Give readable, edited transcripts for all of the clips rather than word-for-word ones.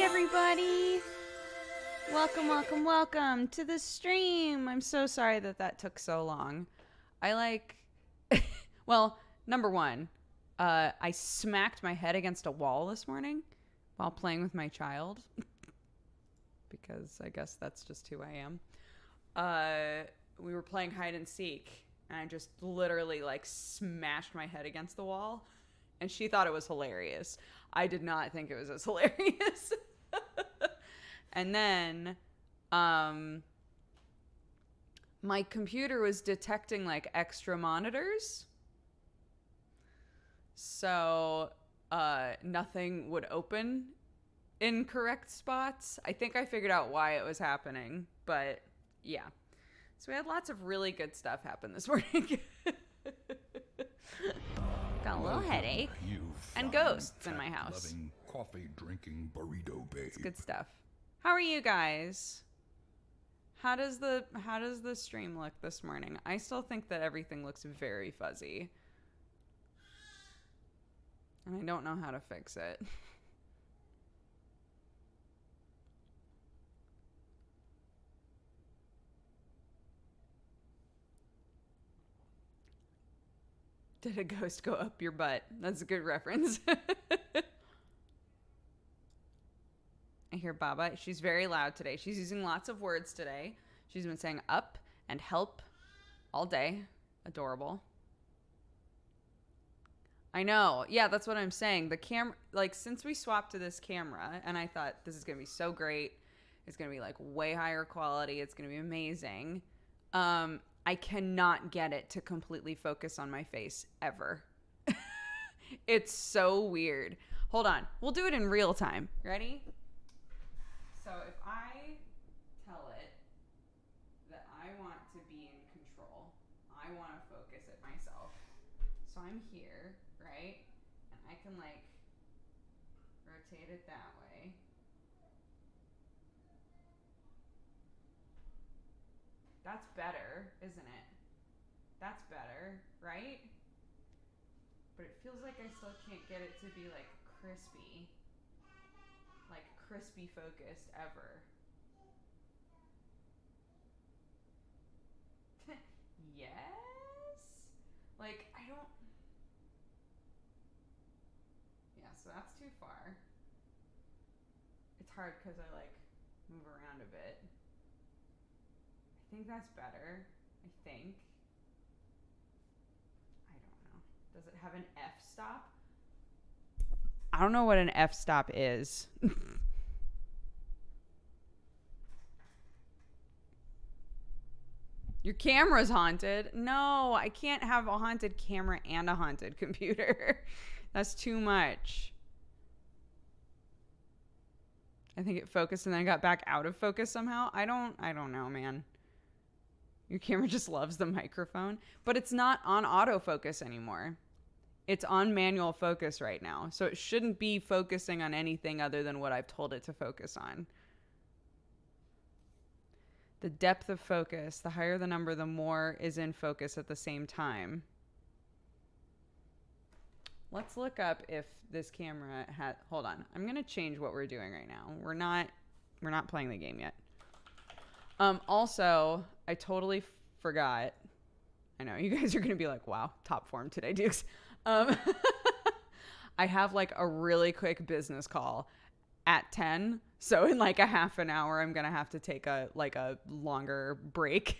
everybody! Welcome to the stream. I'm so sorry that took so long. Well, number one, I smacked my head against a wall this morning while playing with my child. Because I guess that's just who I am. We were playing hide and seek, and I just literally smashed my head against the wall, and she thought it was hilarious. I did not think it was as hilarious. And then my computer was detecting extra monitors, so nothing would open in correct spots. I think I figured out why it was happening, but yeah. So we had lots of really good stuff happen this morning. Got a little headache and ghosts in my house. Coffee drinking burrito babe. It's good stuff. How are you guys? How does the stream look this morning? I still think that everything looks very fuzzy. And I don't know how to fix it. Did a ghost go up your butt? That's a good reference. I hear Baba. She's very loud today. She's using lots of words today. She's been saying up and help all day. Adorable. I know. Yeah, that's what I'm saying. The camera, since we swapped to this camera, and I thought this is going to be so great. It's going to be way higher quality. It's going to be amazing. I cannot get it to completely focus on my face ever. It's so weird. Hold on. We'll do it in real time. Ready? So if I tell it that I want to be in control, I want to focus it myself. So I'm here, right? And I can rotate it that way. That's better, isn't it? That's better, right? But it feels like I still can't get it to be crispy. Crispy focused ever. Yes? I don't... Yeah, so that's too far. It's hard because I move around a bit. I think that's better. I think. I don't know. Does it have an f-stop? I don't know what an f-stop is. Your camera's haunted. No, I can't have a haunted camera and a haunted computer. That's too much. I think it focused and then got back out of focus somehow. I don't know, man. Your camera just loves the microphone, but it's not on autofocus anymore. It's on manual focus right now. So it shouldn't be focusing on anything other than what I've told it to focus on. The depth of focus, the higher the number, the more is in focus at the same time. Let's look up if this camera had... Hold on. I'm going to change what we're doing right now. We're not playing the game yet. Also, I totally forgot. I know you guys are going to be like, wow, top form today, Dukes. I have a really quick business call at 10. So in a half an hour, I'm going to have to take a longer break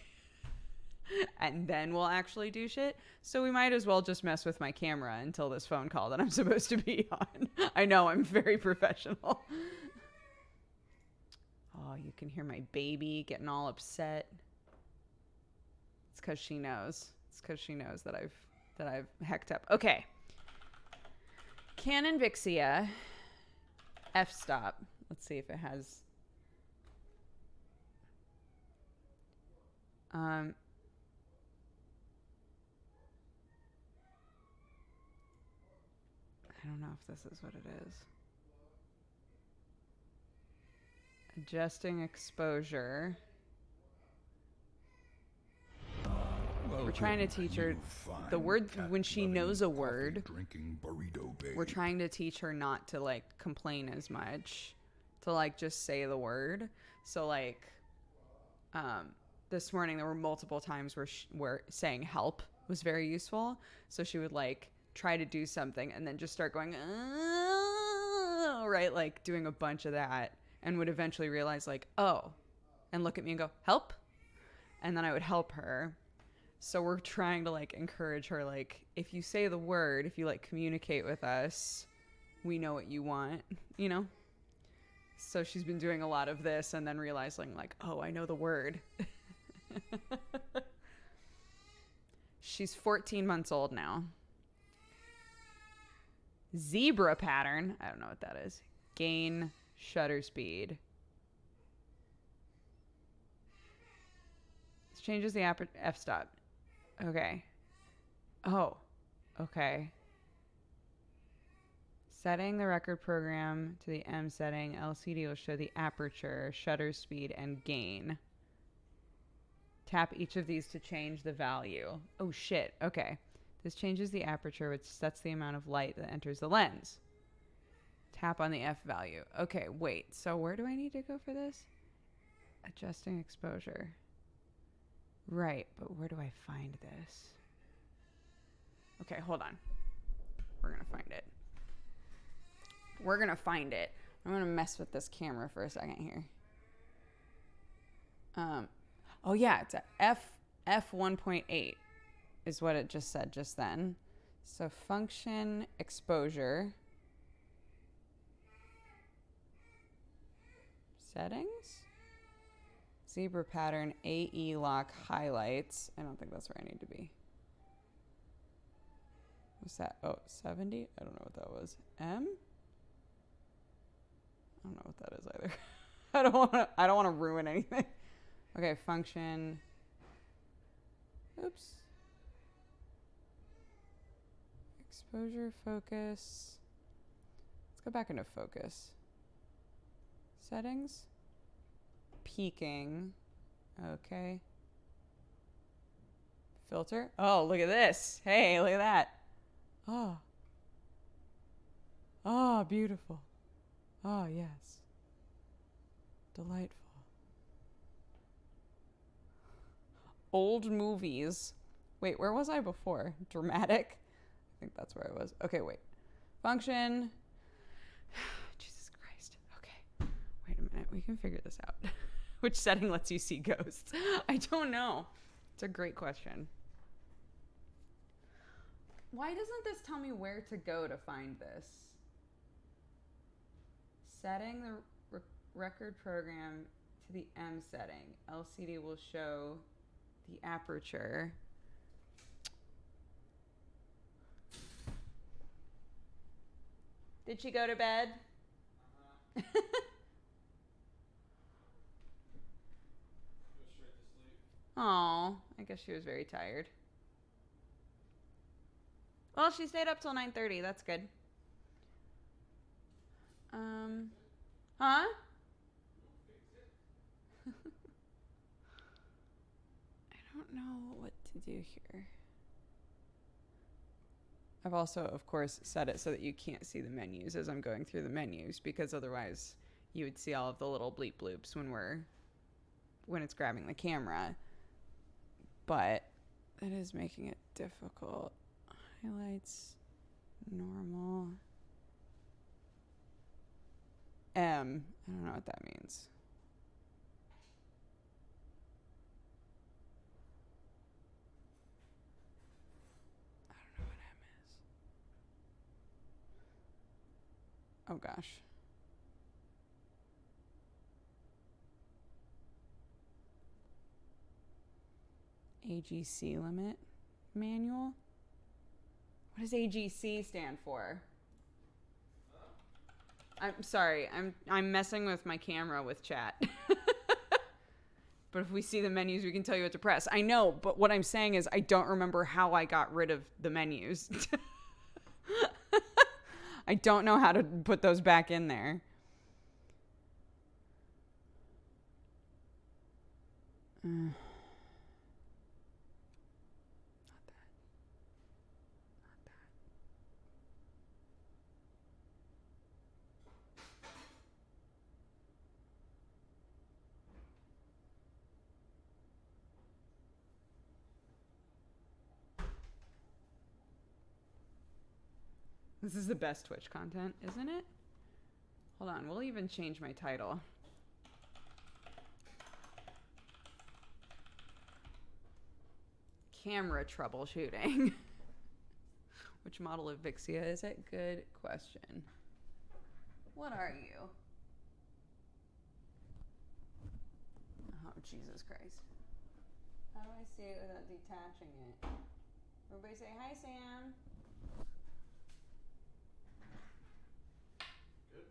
and then we'll actually do shit. So we might as well just mess with my camera until this phone call that I'm supposed to be on. I know, I'm very professional. Oh, you can hear my baby getting all upset. It's because she knows. It's because she knows that I've hecked up. Okay. Canon Vixia f-stop. Let's see if it has... I don't know if this is what it is. Adjusting exposure. We're trying to teach her the word when she knows a word. We're trying to teach her not to complain as much, to like just say the word. So like this morning there were multiple times where saying help was very useful. So she would like try to do something and then just start going right, like doing a bunch of that, and would eventually realize like, oh, and look at me and go, help. And then I would help her. So we're trying to like encourage her, like, if you say the word, if you like communicate with us, we know what you want, you know? So she's been doing a lot of this and then realizing like, oh, I know the word. She's 14 months old now. Zebra pattern. I don't know what that is. Gain shutter speed. This changes the f-stop. Okay. Oh. Okay. Setting the record program to the M setting, LCD will show the aperture, shutter speed, and gain. Tap each of these to change the value. Oh shit. Okay. This changes the aperture, which sets the amount of light that enters the lens. Tap on the F value. Okay, wait. So where do I need to go for this? Adjusting exposure. Right, but where do I find this? Okay, hold on. We're going to find it. We're going to find it. I'm going to mess with this camera for a second here. Oh yeah, it's a F 1.8 is what it just said just then. So function exposure settings, zebra pattern, AE lock highlights. I don't think that's where I need to be. What's that? Oh, 70? I don't know what that was. M? I don't know what that is either. I don't want to ruin anything. Okay, function. Oops. Exposure, focus. Let's go back into focus. Settings. Peaking. Okay. Filter. Oh, look at this. Hey, look at that. Oh. Oh, beautiful. Oh, yes. Delightful. Old movies. Wait, where was I before? Dramatic? I think that's where I was. Okay, wait. Function. Jesus Christ. Okay. Wait a minute. We can figure this out. Which setting lets you see ghosts? I don't know. It's a great question. Why doesn't this tell me where to go to find this? Setting the record program to the M setting. LCD will show the aperture. Did she go to bed? Go straight to sleep. Oh, I guess she was very tired. Well, she stayed up till 9:30. That's good. Huh? I don't know what to do here. I've also, of course, set it so that you can't see the menus as I'm going through the menus, because otherwise you would see all of the little bleep bloops when it's grabbing the camera. But it is making it difficult. Highlights, normal. M. I don't know what that means. I don't know what M is. Oh gosh. AGC limit manual. What does AGC stand for? I'm sorry. I'm messing with my camera with chat. But if we see the menus, we can tell you what to press. I know, but what I'm saying is I don't remember how I got rid of the menus. I don't know how to put those back in there. Not that. Not that. This is the best Twitch content, isn't it? Hold on, we'll even change my title. Camera troubleshooting. Which model of Vixia is it? Good question. What are you? Oh, Jesus Christ. How do I see it without detaching it? Everybody say hi, Sam. Good.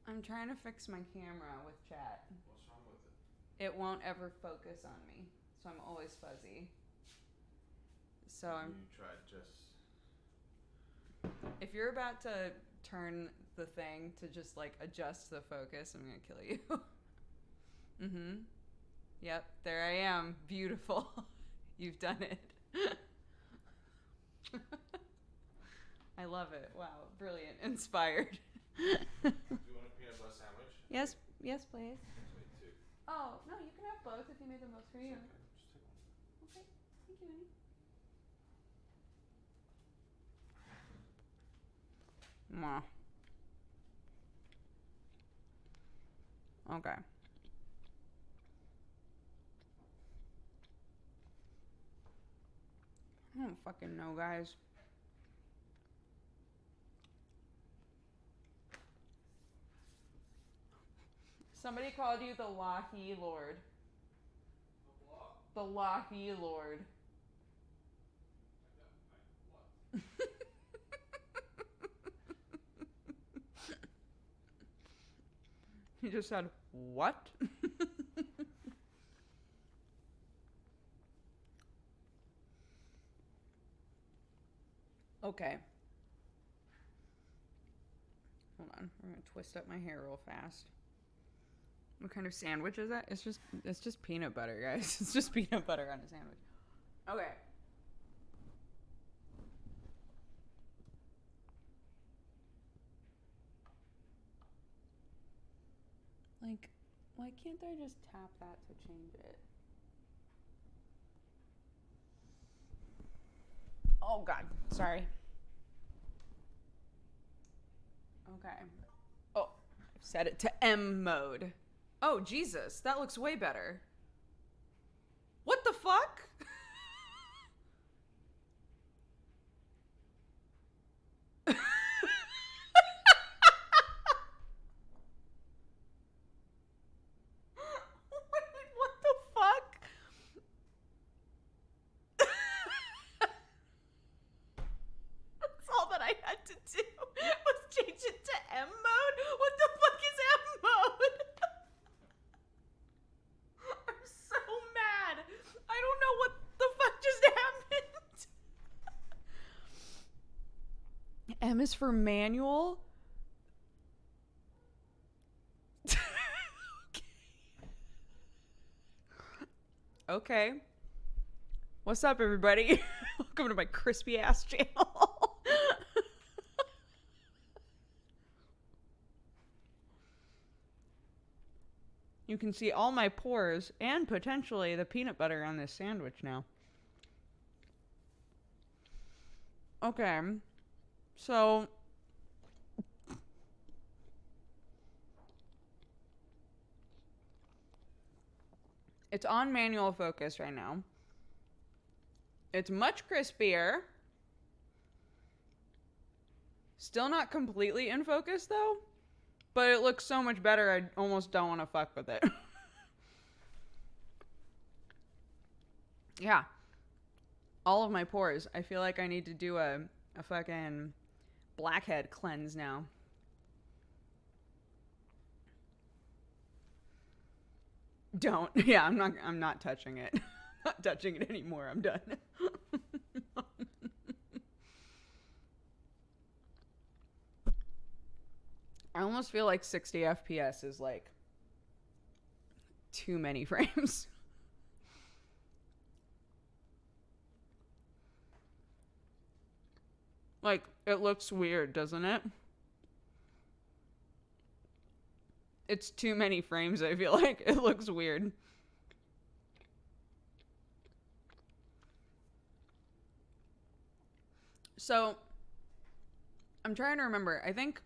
I'm trying to fix my camera with chat. What's wrong with it? It won't ever focus on me, so I'm always fuzzy. So I'm. You tried just. If you're about to turn the thing to just like adjust the focus, I'm gonna kill you. Mm-hmm. Yep, there I am. Beautiful. You've done it. I love it. Wow, brilliant. Inspired. Do you want a peanut butter sandwich? Yes, yes, please. Wait, two. Oh, no, you can have both if you made them both for you. It's okay. Just take one. Okay, thank you, honey. Mwah. Okay. I don't fucking know, guys. Somebody called you the Locky Lord. The what? The Locky Lord. What? He just said, what? Okay. Hold on. We're going to twist up my hair real fast. What kind of sandwich is that? It's just peanut butter, guys. It's just peanut butter on a sandwich. Okay. Like, why can't I just tap that to change it? Oh, God. Sorry. Okay. Oh, I've set it to M mode. Oh, Jesus. That looks way better. What the fuck? Wait, what the fuck? That's all that I had to do was change it to M mode? What the fuck is M mode? I'm so mad. I don't know what the fuck just happened. M is for manual? Okay. What's up, everybody? Welcome to my crispy ass channel. You can see all my pores and potentially the peanut butter on this sandwich now. Okay. So it's on manual focus right now. It's much crispier. Still not completely in focus though, but it looks so much better I almost don't want to fuck with it. Yeah. All of my pores. I feel like I need to do a fucking blackhead cleanse now. Don't. Yeah, I'm not touching it. Not touching it anymore. I'm done. I almost feel like 60 FPS is like too many frames. Like, it looks weird, doesn't it? It's too many frames, I feel like. It looks weird. So, I'm trying to remember. I think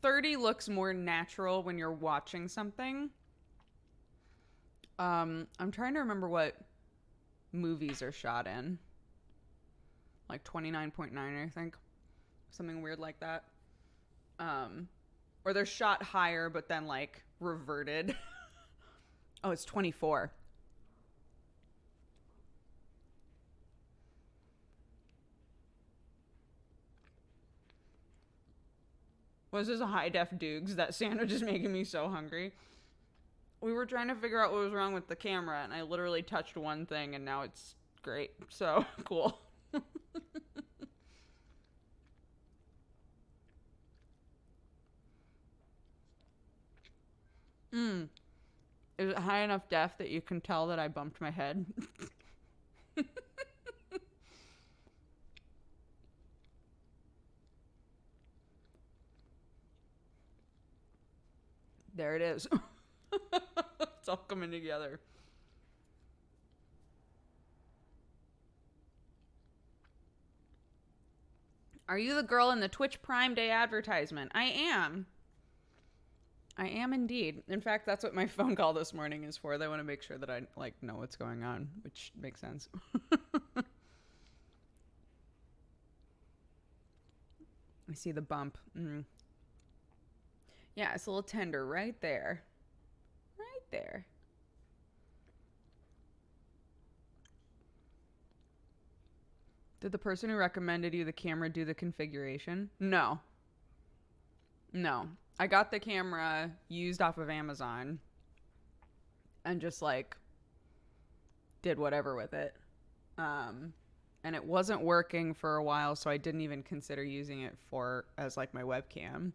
30 looks more natural when you're watching something. I'm trying to remember what movies are shot in. Like 29.9, I think. Something weird like that. Or they're shot higher, but then like reverted. Oh, it's 24. Was this a high def Dukes? That sandwich is making me so hungry. We were trying to figure out what was wrong with the camera, and I literally touched one thing, and now it's great. So cool. Is it high enough def that you can tell that I bumped my head? There it is. It's all coming together. Are you the girl in the Twitch Prime Day advertisement? I am. I am indeed. In fact, that's what my phone call this morning is for. They want to make sure that I like know what's going on, which makes sense. I see the bump. Yeah, it's a little tender right there. Right there. Did the person who recommended you the camera do the configuration? No. No. I got the camera used off of Amazon and just like did whatever with it. And it wasn't working for a while, so I didn't even consider using it as like my webcam.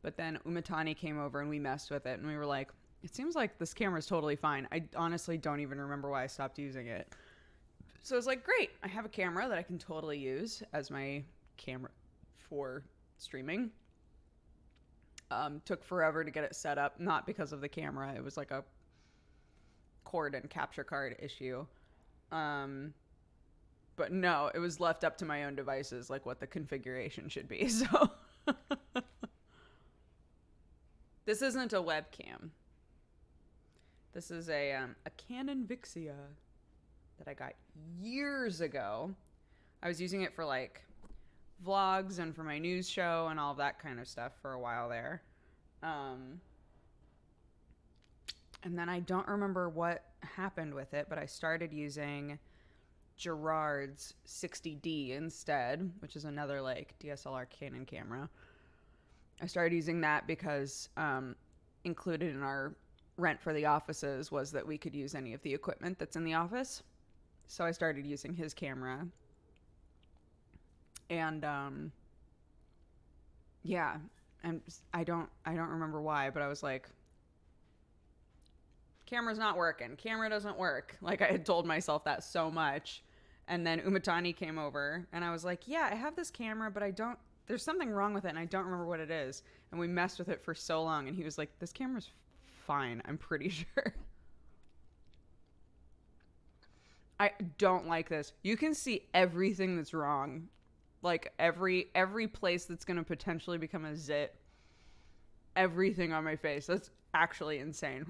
But then Umatani came over and we messed with it and we were like, it seems like this camera's totally fine. I honestly don't even remember why I stopped using it. So I was like, great, I have a camera that I can totally use as my camera for streaming. Took forever to get it set up, not because of the camera. It was like a cord and capture card issue. But no, it was left up to my own devices, like what the configuration should be. So this isn't a webcam. This is a Canon Vixia that I got years ago. I was using it for like vlogs and for my news show and all of that kind of stuff for a while there. And then I don't remember what happened with it, but I started using Gerard's 60D instead, which is another like DSLR Canon camera. I started using that because included in our rent for the offices was that we could use any of the equipment that's in the office. So I started using his camera. And yeah, and I don't remember why, but I was like, camera's not working. Camera doesn't work. Like I had told myself that so much. And then Umatani came over and I was like, yeah, I have this camera, but there's something wrong with it and I don't remember what it is. And we messed with it for so long and he was like, this camera's fine, I'm pretty sure. I don't like this. You can see everything that's wrong. Like every place that's going to potentially become a zit. Everything on my face. That's actually insane.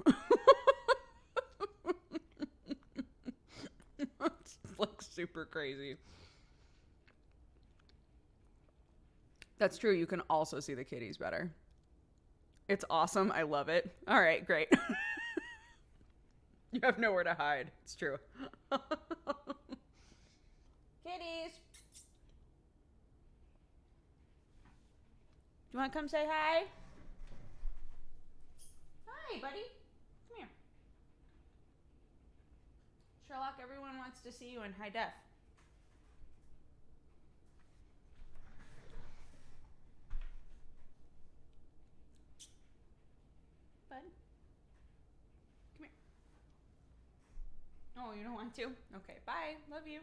It's like super crazy. That's true. You can also see the kitties better. It's awesome. I love it. All right, great. You have nowhere to hide. It's true. Kitties. You want to come say hi? Hi, buddy. Come here. Sherlock, everyone wants to see you in high def. Bud. Come here. Oh, you don't want to? Okay, bye. Love you.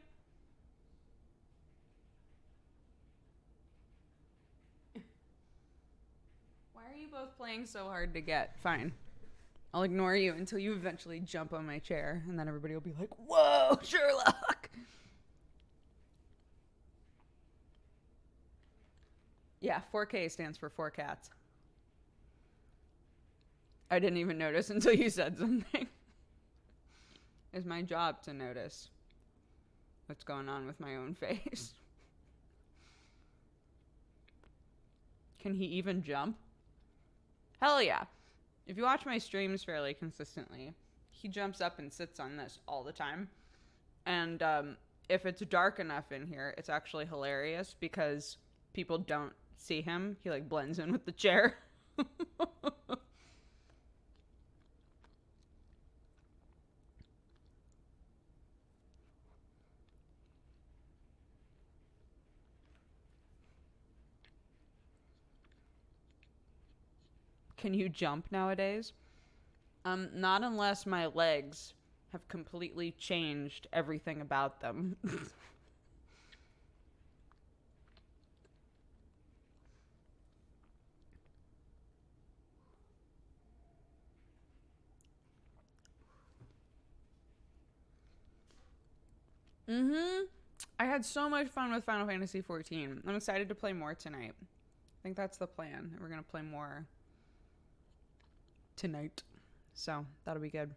Why are you both playing so hard to get? Fine. I'll ignore you until you eventually jump on my chair, and then everybody will be like, whoa, Sherlock! Yeah, 4K stands for 4 cats. I didn't even notice until you said something. It's my job to notice what's going on with my own face. Can he even jump? Hell yeah. If you watch my streams fairly consistently, he jumps up and sits on this all the time. And if it's dark enough in here, it's actually hilarious because people don't see him. He like blends in with the chair. Can you jump nowadays? Not unless my legs have completely changed everything about them. I had so much fun with Final Fantasy XIV. I'm excited to play more tonight. I think that's the plan. We're going to play more tonight. So, that'll be good.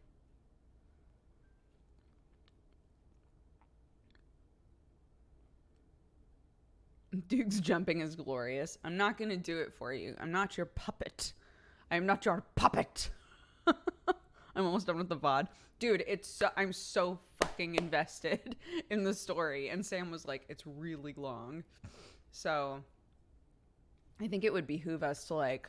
Duke's jumping is glorious. I'm not going to do it for you. I'm not your puppet. I am not your puppet. I'm almost done with the VOD. Dude, I'm so fucking invested in the story. And Sam was like, it's really long. So, I think it would behoove us to like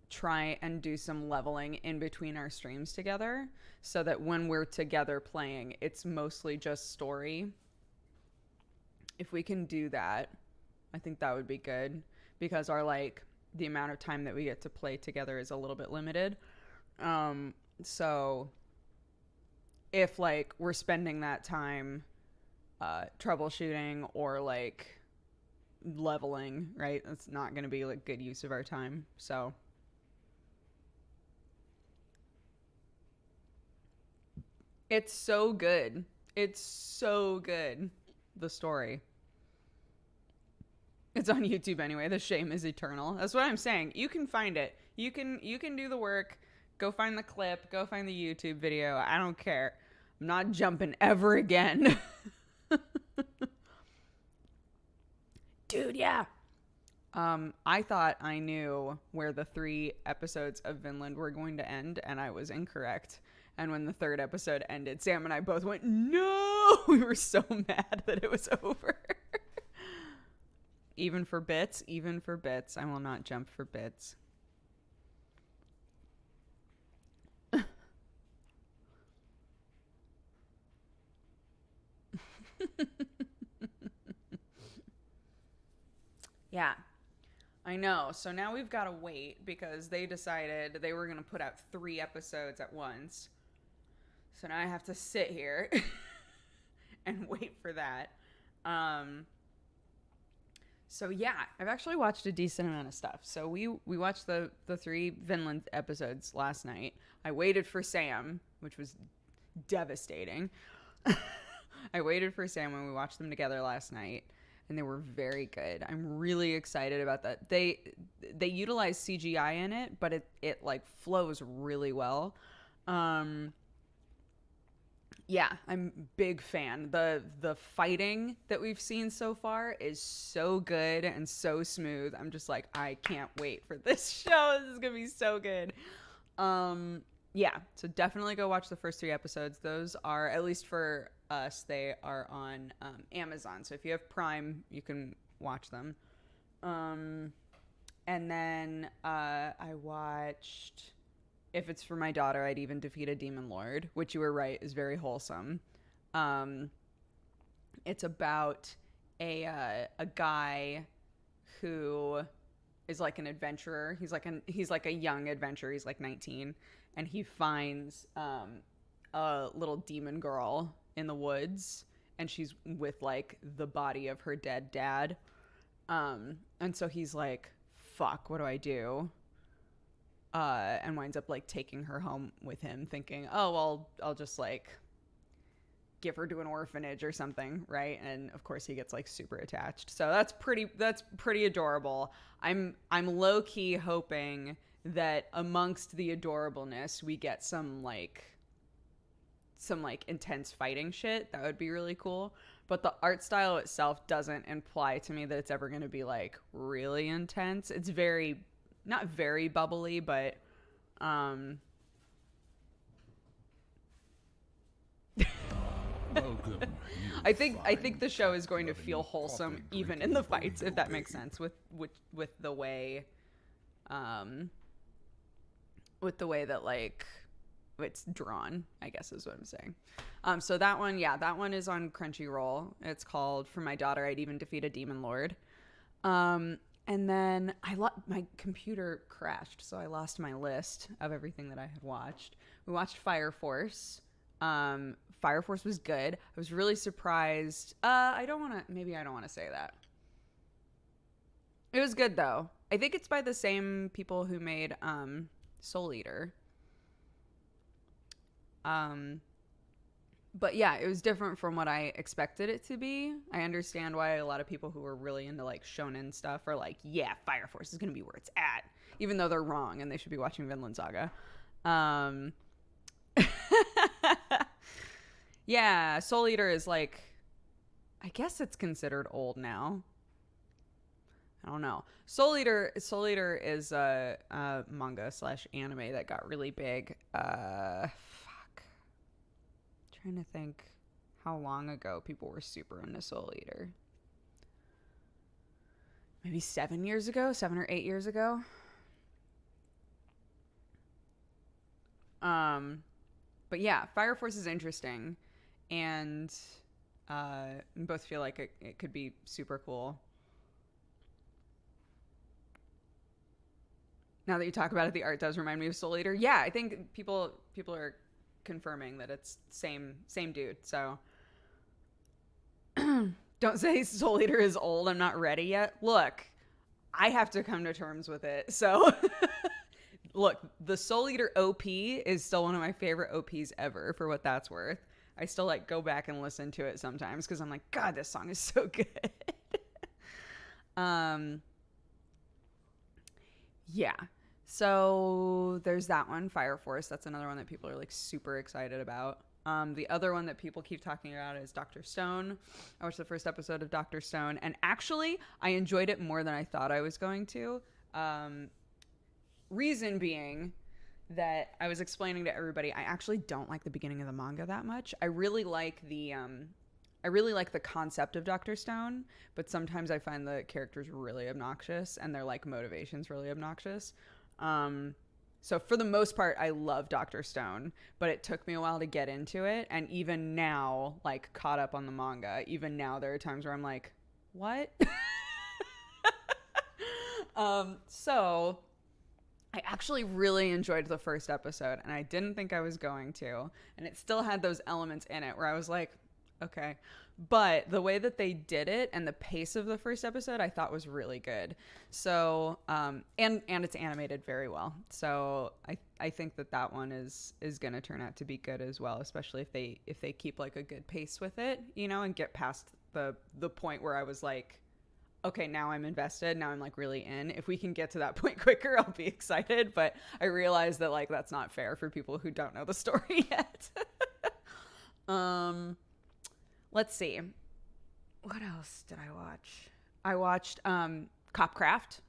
try and do some leveling in between our streams together so that when we're together playing, it's mostly just story. If we can do that, I think that would be good because our like the amount of time that we get to play together is a little bit limited. So if like we're spending that time troubleshooting or like leveling, right? That's not going to be like good use of our time. So it's so good. It's so good. The story. It's on YouTube anyway. The shame is eternal. That's what I'm saying. You can find it. You can do the work. Go find the clip. Go find the YouTube video. I don't care. I'm not jumping ever again. Dude, yeah. I thought I knew where the 3 episodes of Vinland were going to end, and I was incorrect. And when the 3rd episode ended, Sam and I both went, no! We were so mad that it was over. Even for bits, I will not jump for bits. Yeah, I know. So now we've got to wait because they decided they were going to put out 3 episodes at once. So now I have to sit here and wait for that. So yeah, I've actually watched a decent amount of stuff. So we watched the 3 Vinland episodes last night. I waited for Sam, which was devastating. I waited for Sam when we watched them together last night, and they were very good. I'm really excited about that. They utilize CGI in it, but it like flows really well. Yeah, I'm a big fan. The fighting that we've seen so far is so good and so smooth. I'm just like, I can't wait for this show. This is gonna be so good. Yeah, so definitely go watch the first 3 episodes. Those are, at least for us, they are on Amazon. So if you have Prime, you can watch them. And then I watched, if it's for my daughter, I'd even defeat a demon lord, which you were right is very wholesome. It's about a guy who is like an adventurer. He's like a young adventurer. He's like 19, and he finds a little demon girl in the woods, and she's with like the body of her dead dad. And so he's like, fuck, what do I do? And winds up like taking her home with him, thinking, oh, well, I'll just like give her to an orphanage or something, right? And of course he gets like super attached. So that's pretty adorable. I'm low key hoping that amongst the adorableness we get some intense fighting shit. That would be really cool. But the art style itself doesn't imply to me that it's ever going to be like really intense. It's very, not very bubbly, but Welcome, I think the show is going to feel wholesome even in the fights, if that makes sense, with the way that like it's drawn, I guess is what I'm saying. So that one is on Crunchyroll. It's called For My Daughter I'd Even Defeat a Demon Lord. And then my computer crashed, so I lost my list of everything that I had watched. We watched Fire Force. Fire Force was good. I was really surprised. I don't want to say that. It was good though. I think it's by the same people who made Soul Eater. But yeah, it was different from what I expected it to be. I understand why a lot of people who are really into like shonen stuff are like, yeah, Fire Force is going to be where it's at, even though they're wrong and they should be watching Vinland Saga. Yeah, Soul Eater is like, I guess it's considered old now. I don't know. Soul Eater is a manga / anime that got really big. Trying to think how long ago people were super into Soul Eater. Maybe 7 or 8 years ago. But yeah, Fire Force is interesting, and we both feel like it could be super cool. Now that you talk about it, the art does remind me of Soul Eater. Yeah, I think people are confirming that it's same dude. So don't say Soul Eater is old. I'm not ready yet. Look, I have to come to terms with it. So look, the Soul Eater OP is still one of my favorite OPs ever, for what that's worth. I still like go back and listen to it sometimes because I'm like, God, this song is so good. Yeah. So there's that one, Fire Force. That's another one that people are like super excited about. The other one that people keep talking about is Dr. Stone. I watched the first episode of Dr. Stone, and actually I enjoyed it more than I thought I was going to. Reason being that I was explaining to everybody, I actually don't like the beginning of the manga that much. I really like the concept of Dr. Stone, but sometimes I find the characters really obnoxious and their like motivations really obnoxious. So for the most part, I love Dr. Stone, but it took me a while to get into it. And even now, like caught up on the manga, even now there are times where I'm like, what? So I actually really enjoyed the first episode, and I didn't think I was going to, and it still had those elements in it where I was like, okay. But the way that they did it and the pace of the first episode, I thought was really good. So, and it's animated very well. So I think that one is going to turn out to be good as well, especially if they keep like a good pace with it, you know, and get past the point where I was like, okay, now I'm invested. Now I'm like really in. If we can get to that point quicker, I'll be excited. But I realize that like that's not fair for people who don't know the story yet. Let's see. What else did I watch? I watched Copcraft.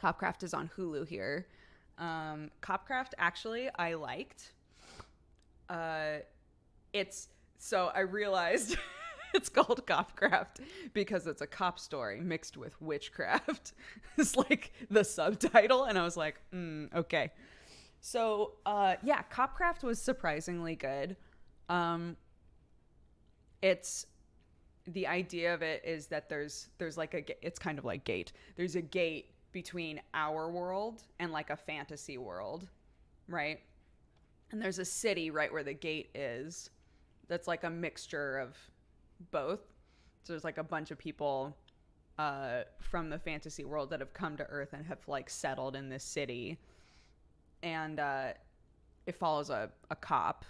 Copcraft is on Hulu here. Copcraft actually I liked. I realized it's called Copcraft because it's a cop story mixed with witchcraft. It's like the subtitle, and I was like, okay. So yeah, Copcraft was surprisingly good. It's the idea of it is that there's like it's kind of like Gate. There's a gate between our world and like a fantasy world, right? And there's a city right where the gate is that's like a mixture of both. So there's like a bunch of people from the fantasy world that have come to Earth and have like settled in this city. And it follows a cop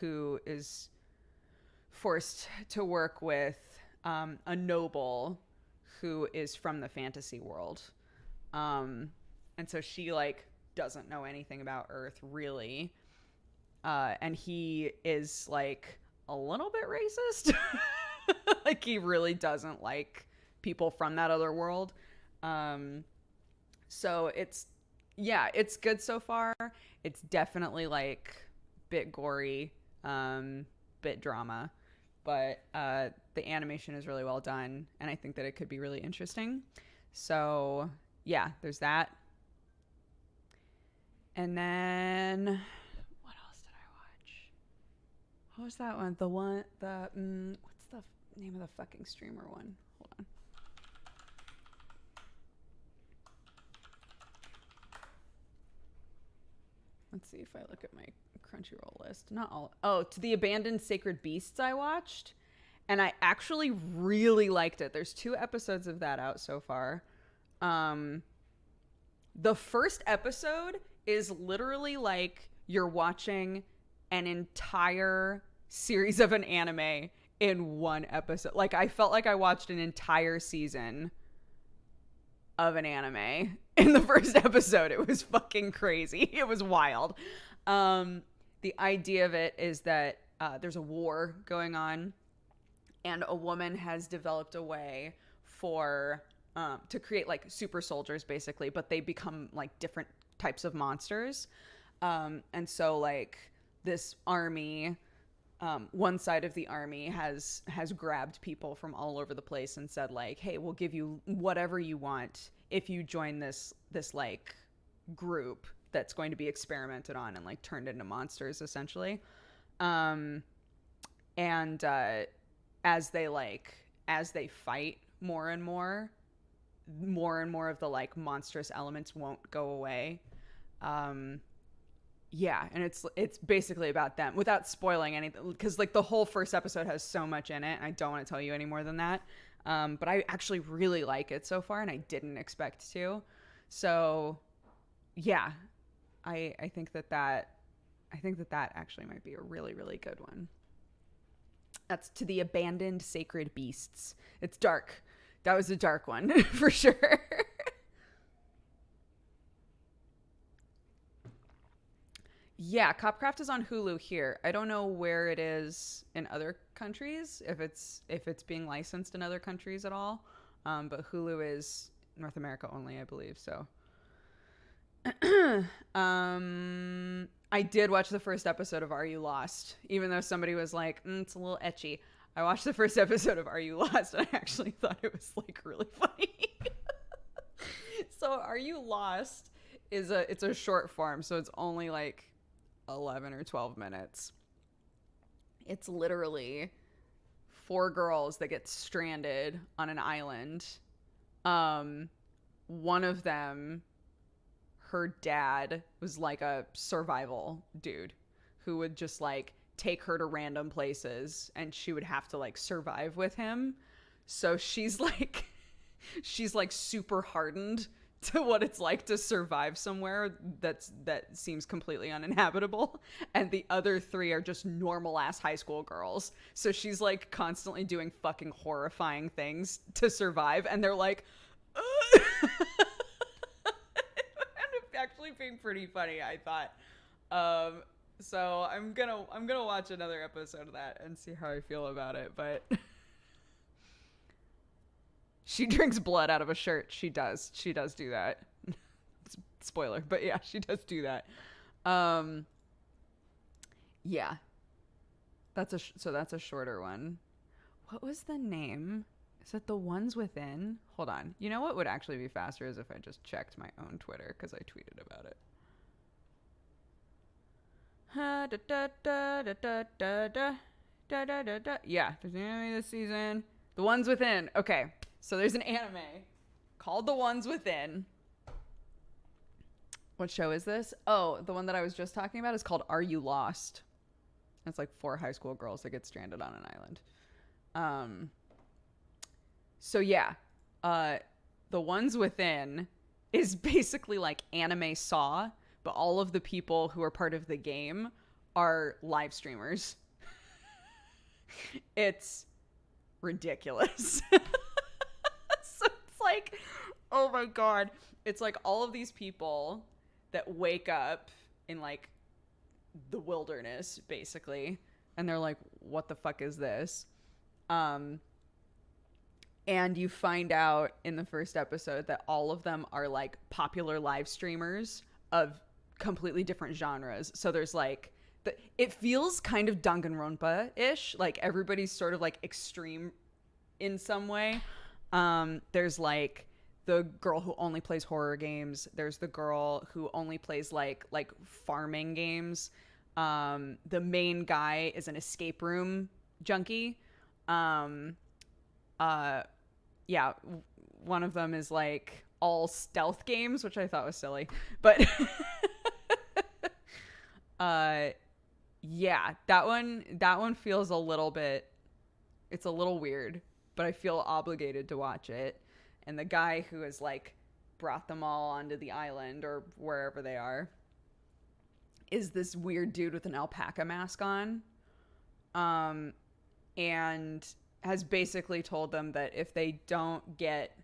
who is forced to work with a noble who is from the fantasy world. And so she like doesn't know anything about Earth really. And he is like a little bit racist. Like he really doesn't like people from that other world. So it's good so far. It's definitely like bit gory, bit drama, but the animation is really well done, and I think that it could be really interesting. So yeah, there's that. And then what else did I watch? What was that one? What's the name of the fucking streamer one? Hold on. Let's see if I look at my Crunchyroll list. Not all. Oh, to the Abandoned Sacred Beasts I watched, and I actually really liked it. There's 2 episodes of that out so far. The first episode is literally like you're watching an entire series of an anime in one episode. Like I felt like I watched an entire season of an anime in the first episode. It was fucking crazy. It was wild. The idea of it is that there's a war going on, and a woman has developed a way for to create like super soldiers basically, but they become like different types of monsters. And so like this army, one side of the army has grabbed people from all over the place and said like, hey, we'll give you whatever you want if you join this like group that's going to be experimented on and like turned into monsters essentially. And as they fight more and more of the like monstrous elements won't go away. Yeah, and it's basically about them without spoiling anything, because like the whole first episode has so much in it. I don't want to tell you any more than that. But I actually really like it so far, and I didn't expect to. So yeah, I think that actually might be a really, really good one. That's To the Abandoned Sacred Beasts. It's dark. That was a dark one for sure. Yeah, Copcraft is on Hulu here. I don't know where it is in other countries, if it's being licensed in other countries at all. But Hulu is North America only, I believe. So, I did watch the first episode of Are You Lost, even though somebody was like, it's a little ecchi. I watched the first episode of Are You Lost, and I actually thought it was like really funny. So Are You Lost it's a short form, so it's only like 11 or 12 minutes. It's literally 4 girls that get stranded on an island. One of them, her dad was like a survival dude who would just like take her to random places, and she would have to like survive with him. So she's like super hardened to what it's like to survive somewhere that seems completely uninhabitable, and the other 3 are just normal ass high school girls. So she's like constantly doing fucking horrifying things to survive, and they're like actually being pretty funny, I thought. So I'm gonna watch another episode of that and see how I feel about it. But she drinks blood out of a shirt. She does do that. Spoiler, but yeah, she does do that. Yeah, that's a shorter one. What was the name? Is it The Ones Within? Hold on. You know what would actually be faster is if I just checked my own Twitter, because I tweeted about it. Yeah, there's an anime this season. The Ones Within. Okay, so there's an anime called The Ones Within. What show is this? Oh, the one that I was just talking about is called Are You Lost? It's like 4 high school girls that get stranded on an island. So yeah, The Ones Within is basically like anime Saw, but all of the people who are part of the game are live streamers. It's ridiculous. So it's like, oh my God. It's like all of these people that wake up in like the wilderness, basically. And they're like, what the fuck is this? And you find out in the first episode that all of them are like popular live streamers of completely different genres. So there's like, it feels kind of Danganronpa-ish. Like everybody's sort of like extreme in some way. There's like the girl who only plays horror games. There's the girl who only plays like farming games. The main guy is an escape room junkie. Yeah, one of them is like all stealth games, which I thought was silly. But yeah, that one feels a little bit, it's a little weird, but I feel obligated to watch it. And the guy who has like brought them all onto the island or wherever they are is this weird dude with an alpaca mask on. And has basically told them that if they don't get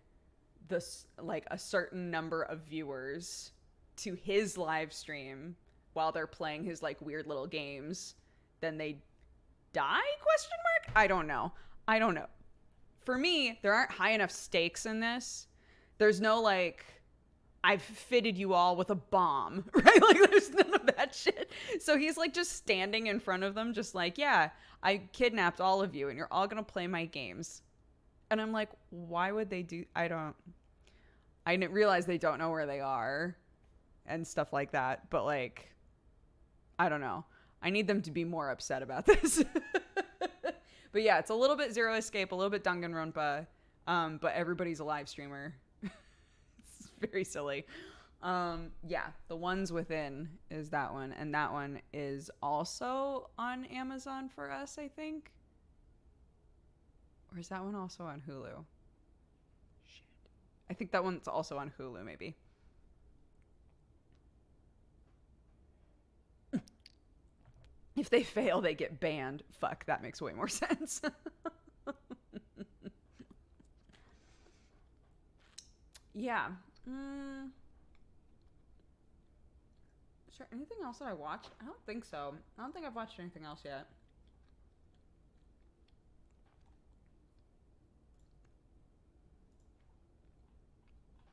this like a certain number of viewers to his live stream while they're playing his like weird little games, then they die? ? I don't know. For me, there aren't high enough stakes in this. There's no like, I've fitted you all with a bomb, right? Like there's none of that shit. So he's like just standing in front of them, just like, yeah, I kidnapped all of you and you're all going to play my games. And I'm like, why would they do? I didn't realize they don't know where they are and stuff like that. But like, I don't know. I need them to be more upset about this. But yeah, it's a little bit Zero Escape, a little bit Danganronpa. But everybody's a live streamer. It's very silly. Yeah, The Ones Within is that one, and that one is also on Amazon for us, I think. Or is that one also on Hulu? Shit. I think that one's also on Hulu, maybe. If they fail, they get banned. Fuck, that makes way more sense. Yeah. Is there anything else that I watched? I don't think so. I don't think I've watched anything else yet.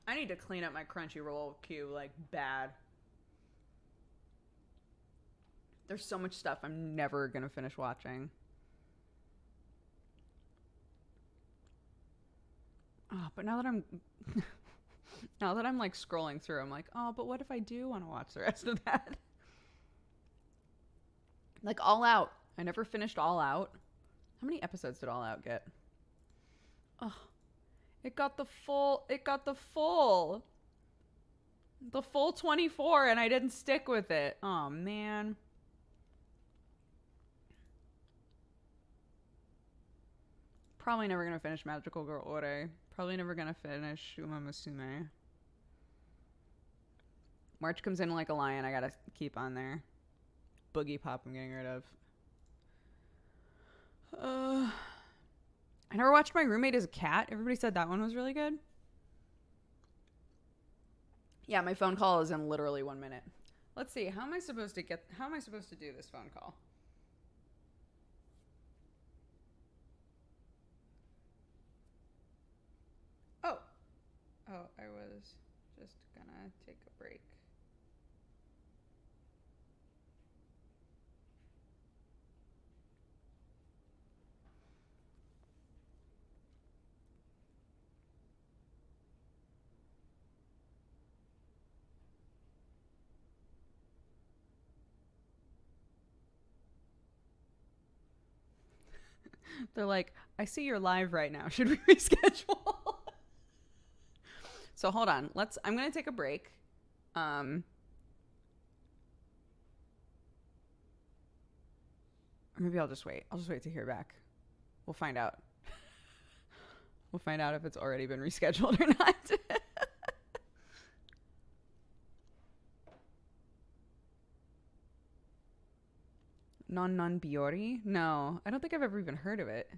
I need to clean up my Crunchyroll queue like bad. There's so much stuff I'm never gonna finish watching. Oh, but now that I'm like scrolling through, I'm like, oh, but what if I do want to watch the rest of that? Like All Out. I never finished All Out. How many episodes did All Out get? Oh, it got the full 24 and I didn't stick with it. Oh, man. Probably never gonna finish Magical Girl Ore. Probably never gonna finish Uma Musume. March Comes In Like a Lion. I gotta keep on there. Boogie Pop I'm getting rid of. I never watched My Roommate is a Cat. Everybody said that one was really good. Yeah, my phone call is in literally 1 minute. Let's see. How am I supposed to do this phone call? Oh, I was just gonna take a break. They're like, I see you're live right now. Should we reschedule? So hold on. I'm going to take a break. Or maybe I'll just wait. I'll just wait to hear back. We'll find out. We'll find out if it's already been rescheduled or not. Non Biori? No, I don't think I've ever even heard of it.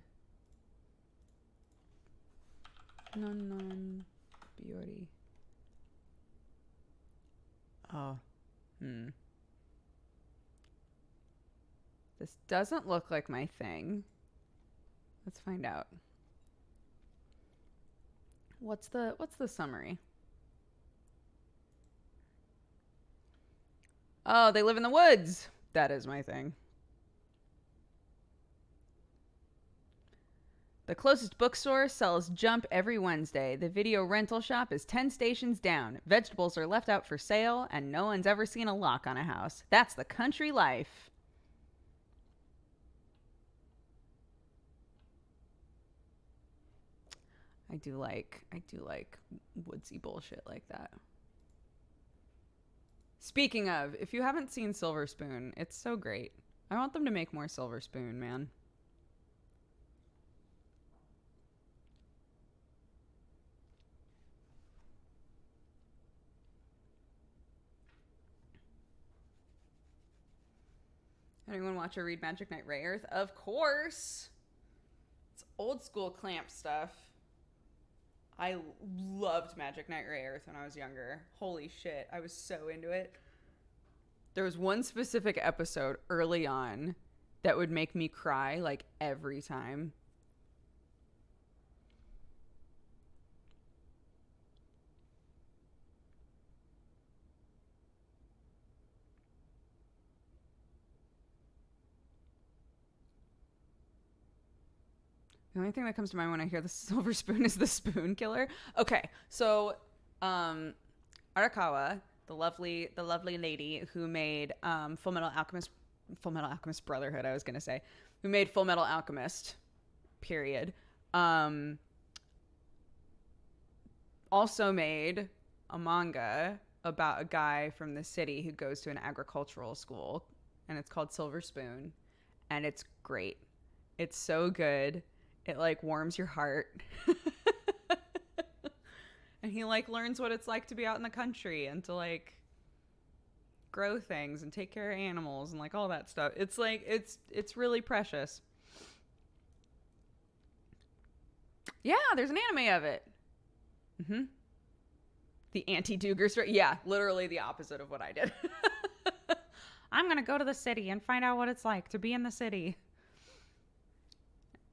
Non Biori. Oh. This doesn't look like my thing. Let's find out. What's the summary? Oh, they live in the woods. That is my thing. The closest bookstore sells Jump every Wednesday. The video rental shop is 10 stations down. Vegetables are left out for sale, and no one's ever seen a lock on a house. That's the country life. I do like woodsy bullshit like that. Speaking of, if you haven't seen Silver Spoon, it's so great. I want them to make more Silver Spoon, man. Anyone watch or read Magic Knight Rayearth? Of course. It's old school Clamp stuff. I loved Magic Knight Rayearth when I was younger. Holy shit, I was so into it. There was one specific episode early on that would make me cry like every time. The only thing that comes to mind when I hear the Silver Spoon is the Spoon Killer. Okay, so Arakawa, the lovely lady who made Full Metal Alchemist Brotherhood, I was gonna say, who made Full Metal Alchemist, period. Also made a manga about a guy from the city who goes to an agricultural school, and it's called Silver Spoon, and it's great. It's so good. It like warms your heart. And he like learns what it's like to be out in the country and to like grow things and take care of animals and like all that stuff. It's like it's really precious. Yeah, there's an anime of it. The anti-Duger story. Yeah, literally the opposite of what I did. I'm gonna go to the city and find out what it's like to be in the city.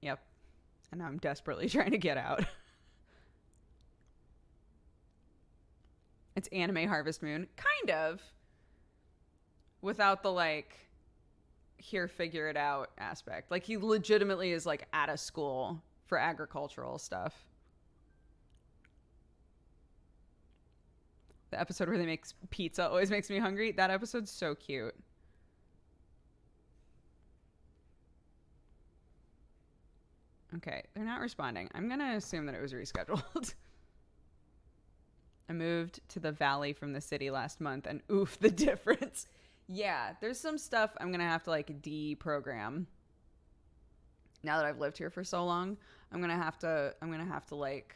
Yep. And now I'm desperately trying to get out. It's anime Harvest Moon. Kind of. Without the, like, here, figure it out aspect. Like, he legitimately is, like, at a school for agricultural stuff. The episode where they make pizza always makes me hungry. That episode's so cute. Okay, they're not responding. I'm going to assume that it was rescheduled. I moved to the valley from the city last month, and oof, the difference. Yeah, there's some stuff I'm going to have to, like, deprogram. Now that I've lived here for so long, I'm going to have to, like...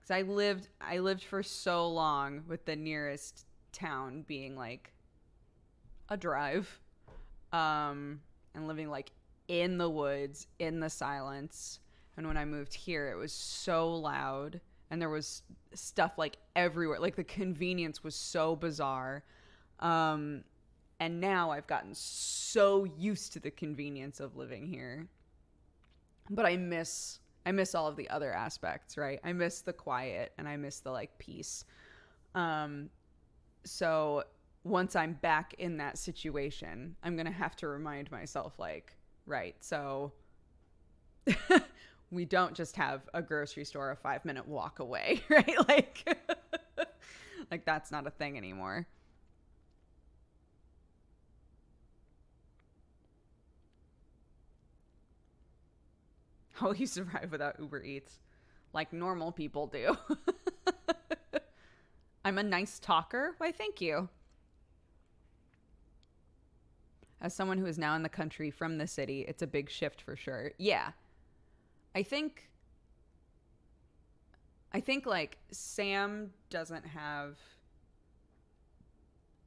Because I lived for so long with the nearest town being, like, a drive. And living, like, in the woods, in the silence. And when I moved here, it was so loud and there was stuff like everywhere. Like the convenience was so bizarre. And now I've gotten so used to the convenience of living here. But I miss all of the other aspects, right? I miss the quiet and I miss the like peace. So once I'm back in that situation, I'm going to have to remind myself like, right, so we don't just have a grocery store a 5-minute walk away, right? Like, like that's not a thing anymore. How will you survive without Uber Eats? Like normal people do. I'm a nice talker. Why, thank you. As someone who is now in the country from the city, it's a big shift for sure. Yeah. I think like Sam doesn't have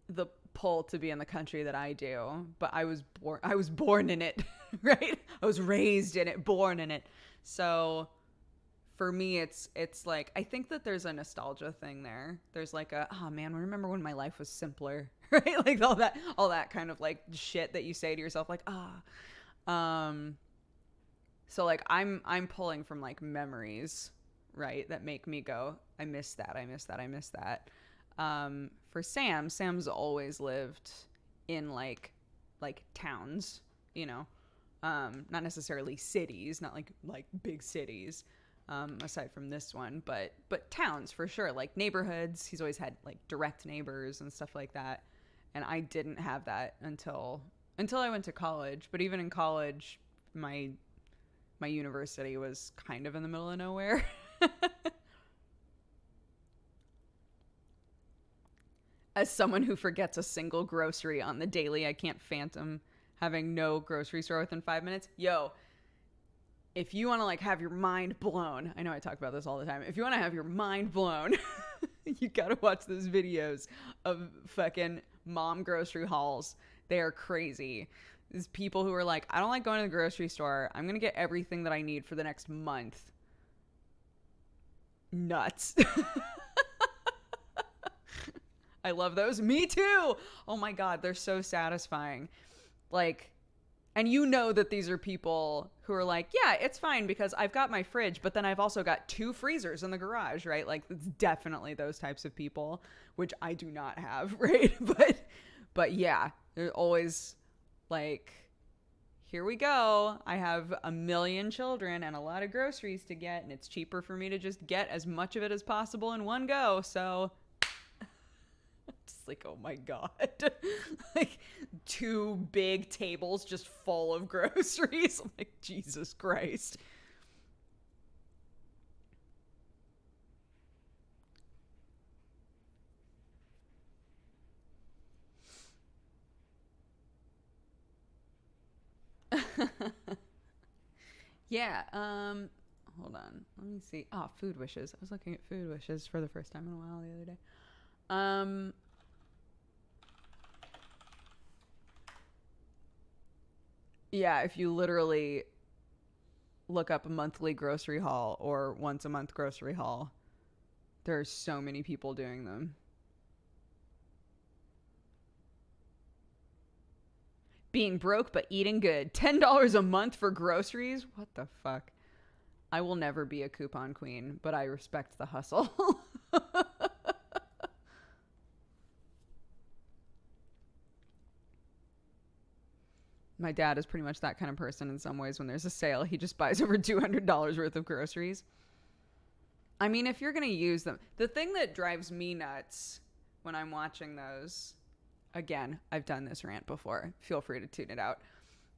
the pull to be in the country that I do, but I was born in it, right? I was raised in it, born in it. So for me, it's like, I think that there's a nostalgia thing there. There's like oh man, remember when my life was simpler, right? Like all that kind of like shit that you say to yourself, like, so like I'm pulling from like memories, right? That make me go, I miss that. I miss that. I miss that. For Sam's always lived in like towns, you know, not necessarily cities, not like big cities, aside from this one, but towns for sure, like neighborhoods. He's always had like direct neighbors and stuff like that. And I didn't have that until I went to college. But even in college, my university was kind of in the middle of nowhere. As someone who forgets a single grocery on the daily, I can't fathom having no grocery store within 5 minutes. Yo, if you want to like have your mind blown, I know I talk about this all the time. If you want to have your mind blown, you got to watch those videos of fucking mom grocery hauls. They are crazy. There's people who are like, I don't like going to the grocery store. I'm going to get everything that I need for the next month. Nuts. I love those. Me too. Oh my God. They're so satisfying. Like, and you know that these are people who are like, yeah, it's fine because I've got my fridge, but then I've also got 2 freezers in the garage, right? Like, it's definitely those types of people, which I do not have, right? But yeah, they're always like, here we go. I have a million children and a lot of groceries to get, and it's cheaper for me to just get as much of it as possible in one go. So just like, oh my God. Like 2 big tables just full of groceries. I'm like, Jesus Christ. Yeah, hold on. Let me see. Oh, food wishes. I was looking at food wishes for the first time in a while the other day. Yeah, if you literally look up a monthly grocery haul or once a month grocery haul, there are so many people doing them. Being broke but eating good. $10 a month for groceries? What the fuck? I will never be a coupon queen, but I respect the hustle. My dad is pretty much that kind of person in some ways. When there's a sale, he just buys over $200 worth of groceries. I mean, if you're going to use them. The thing that drives me nuts when I'm watching those, again, I've done this rant before. Feel free to tune it out.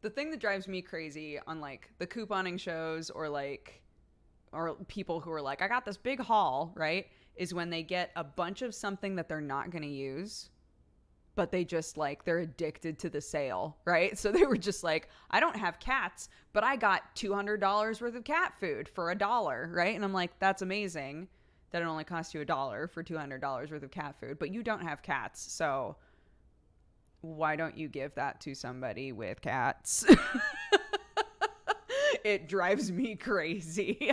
The thing that drives me crazy on like the couponing shows or people who are like, I got this big haul, right? Is when they get a bunch of something that they're not going to use, but they just like, they're addicted to the sale, right? So they were just like, I don't have cats, but I got $200 worth of cat food for $1, right? And I'm like, that's amazing that it only cost you $1 for $200 worth of cat food, but you don't have cats. So why don't you give that to somebody with cats? It drives me crazy.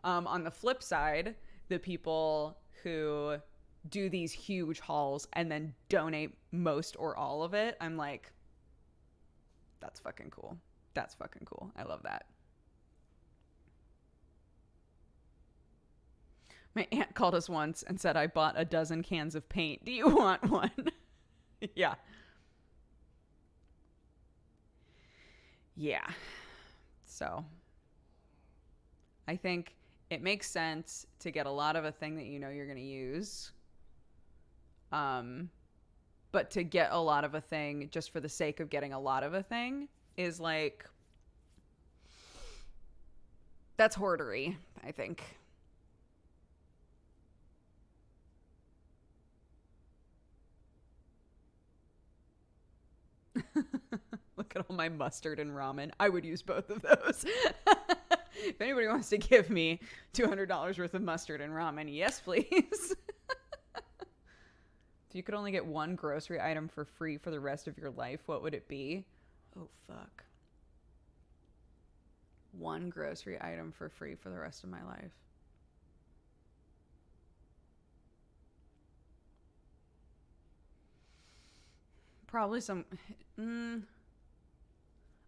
On the flip side, the people who do these huge hauls and then donate most or all of it, I'm like, that's fucking cool. That's fucking cool. I love that. My aunt called us once and said, I bought a dozen cans of paint. Do you want one? Yeah. Yeah. So I think it makes sense to get a lot of a thing that you know you're going to use. But to get a lot of a thing just for the sake of getting a lot of a thing is like, that's hoardery, I think. Look at all my mustard and ramen. I would use both of those. If anybody wants to give me $200 worth of mustard and ramen, yes, please. If you could only get one grocery item for free for the rest of your life, what would it be? Oh, fuck. One grocery item for free for the rest of my life. Probably some... I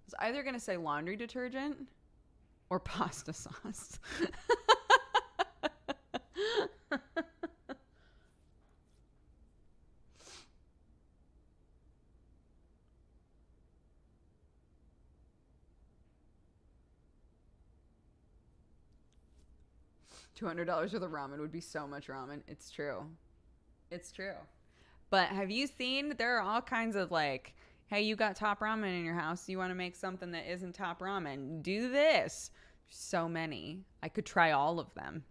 was either going to say laundry detergent or pasta sauce. $200 for the ramen would be so much ramen. It's true. It's true. But have you seen, there are all kinds of like, hey, you got top ramen in your house. You want to make something that isn't top ramen. Do this. So many. I could try all of them.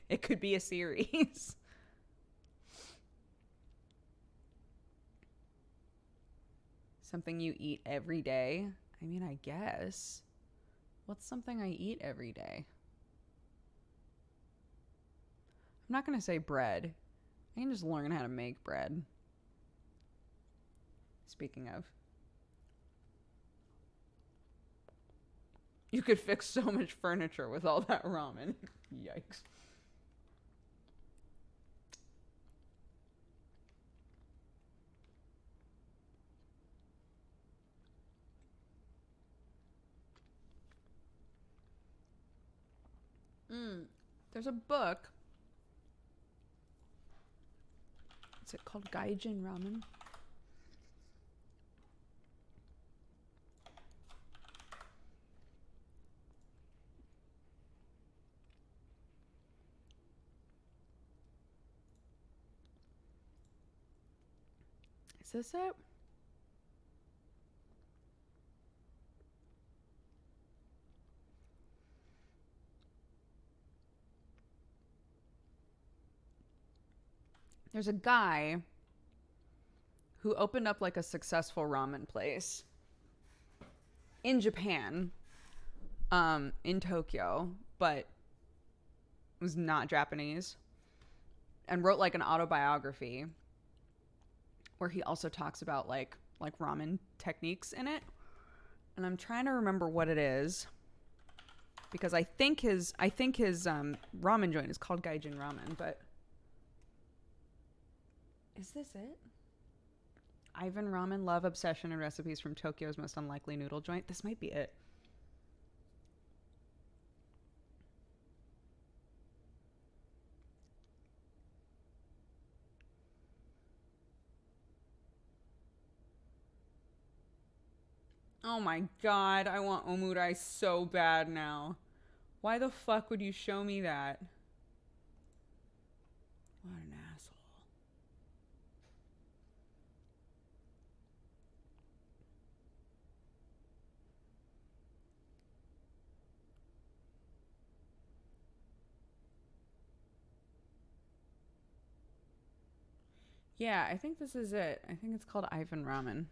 It could be a series. Something you eat every day. I mean, I guess. What's something I eat every day? I'm not going to say bread. I can just learn how to make bread. Speaking of. You could fix so much furniture with all that ramen. Yikes. There's a book. Is it called Gaijin Ramen? Is this it? There's a guy who opened up like a successful ramen place in Japan, in Tokyo, but was not Japanese, and wrote like an autobiography where he also talks about like ramen techniques in it. And I'm trying to remember what it is because I think his ramen joint is called Gaijin Ramen, but is this it? Ivan Ramen, Love, Obsession, and Recipes from Tokyo's Most Unlikely Noodle Joint. This might be it. Oh my god, I want omurai so bad now. Why the fuck would you show me that? What an asshole. Yeah, I think this is it. I think it's called Ivan Ramen.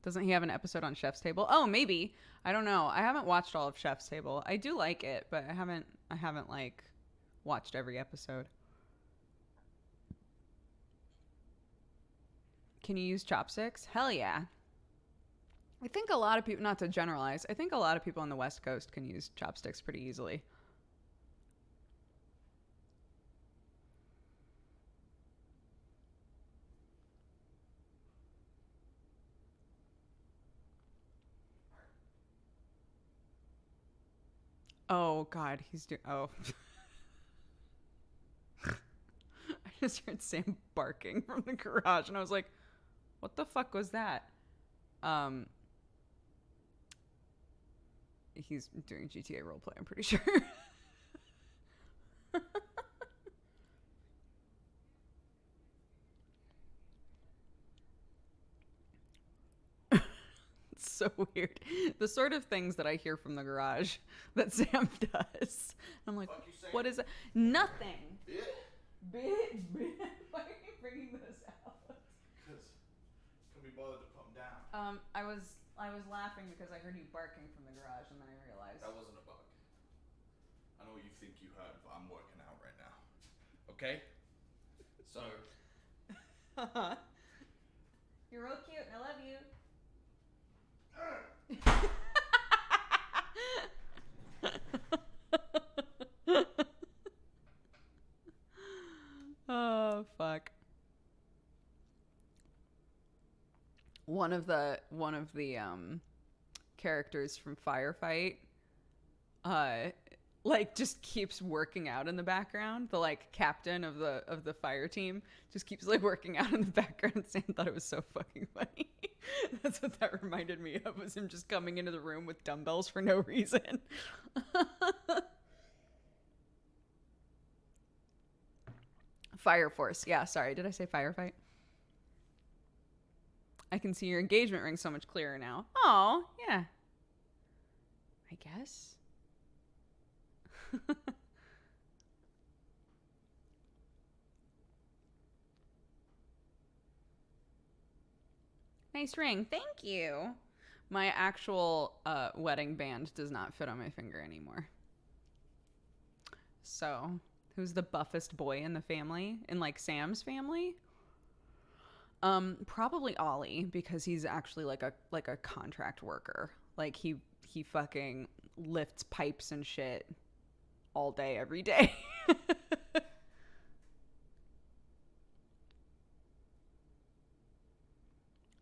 Doesn't he have an episode on Chef's Table? Oh, maybe. I don't know. I haven't watched all of Chef's Table. I do like it, but I haven't like watched every episode. Can you use chopsticks? Hell yeah. I think a lot of people, not to generalize, I think a lot of people on the West Coast can use chopsticks pretty easily. Oh, God, he's doing... Oh. I just heard Sam barking from the garage, and I was like, what the fuck was that? He's doing GTA roleplay, I'm pretty sure. It's so weird. The sort of things that I hear from the garage that Sam does. I'm like, what is it? Nothing. Bit. Why are you bringing this out? Because can we bother to put them down? I was laughing because I heard you barking from the garage, and then I realized That wasn't a bug. I know what you think you heard, but I'm working out right now. Okay? So, You're real cute, and I love you. Oh fuck. One of the characters from Firefight like just keeps working out in the background. The like captain of the fire team just keeps like working out in the background. Sam thought it was so fucking funny. That's what that reminded me of, was him just coming into the room with dumbbells for no reason. Fire Force. Yeah, sorry. Did I say Firefight? I can see your engagement ring so much clearer now. Oh, yeah. I guess. Nice ring. Thank you. My actual wedding band does not fit on my finger anymore. So, who's the buffest boy in the family? In like Sam's family? Probably Ollie, because he's actually like a contract worker. Like he fucking lifts pipes and shit all day, every day.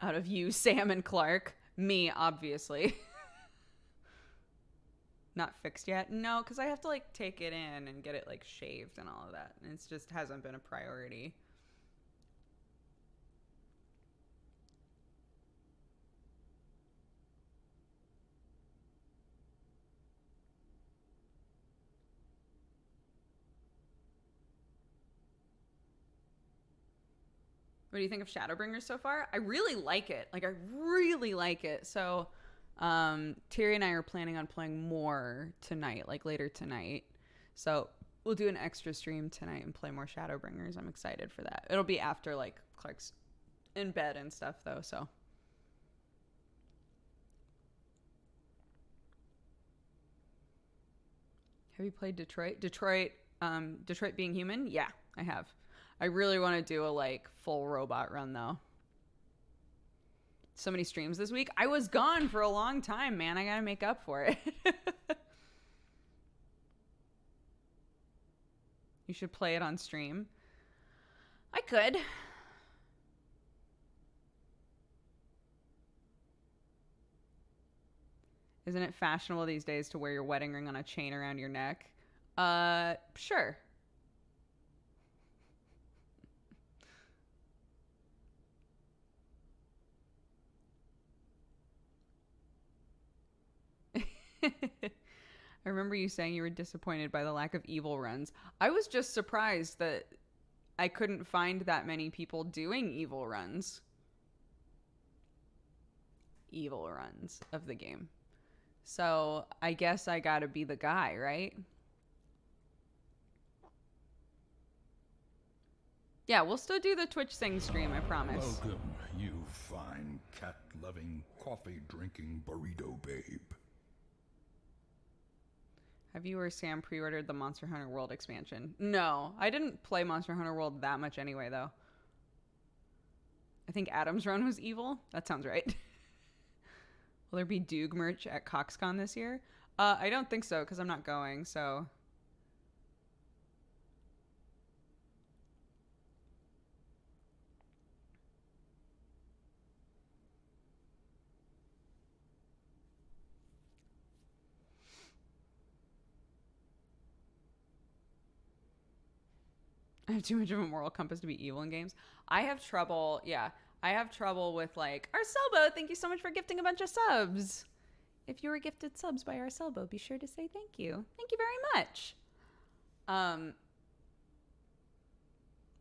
Out of you, Sam and Clark. Me, obviously. Not fixed yet? No, because I have to like take it in and get it like shaved and all of that. And it's just hasn't been a priority. What do you think of Shadowbringers so far? I really like it. Like, I really like it. So, Terry and I are planning on playing more tonight, like later tonight. So, we'll do an extra stream tonight and play more Shadowbringers. I'm excited for that. It'll be after, like, Clark's in bed and stuff, though, so. Have you played Detroit? Detroit Being Human? Yeah, I have. I really want to do a like full robot run though. So many streams this week. I was gone for a long time, man. I gotta make up for it. You should play it on stream. I could. Isn't it fashionable these days to wear your wedding ring on a chain around your neck? Sure. I remember you saying you were disappointed by the lack of evil runs. I was just surprised that I couldn't find that many people doing evil runs. Evil runs of the game. So I guess I gotta be the guy, right? Yeah, we'll still do the Twitch Sing stream, I promise. Welcome, you fine cat-loving, coffee-drinking burrito babe. Have you or Sam pre-ordered the Monster Hunter World expansion? No, I didn't play Monster Hunter World that much anyway, though. I think Adam's run was evil. That sounds right. Will there be Doog merch at CoxCon this year? I don't think so, because I'm not going, so... I have too much of a moral compass to be evil in games. I have trouble, I have trouble with like, Arcelbo, thank you so much for gifting a bunch of subs. If you were gifted subs by Arcelbo, be sure to say thank you. Thank you very much.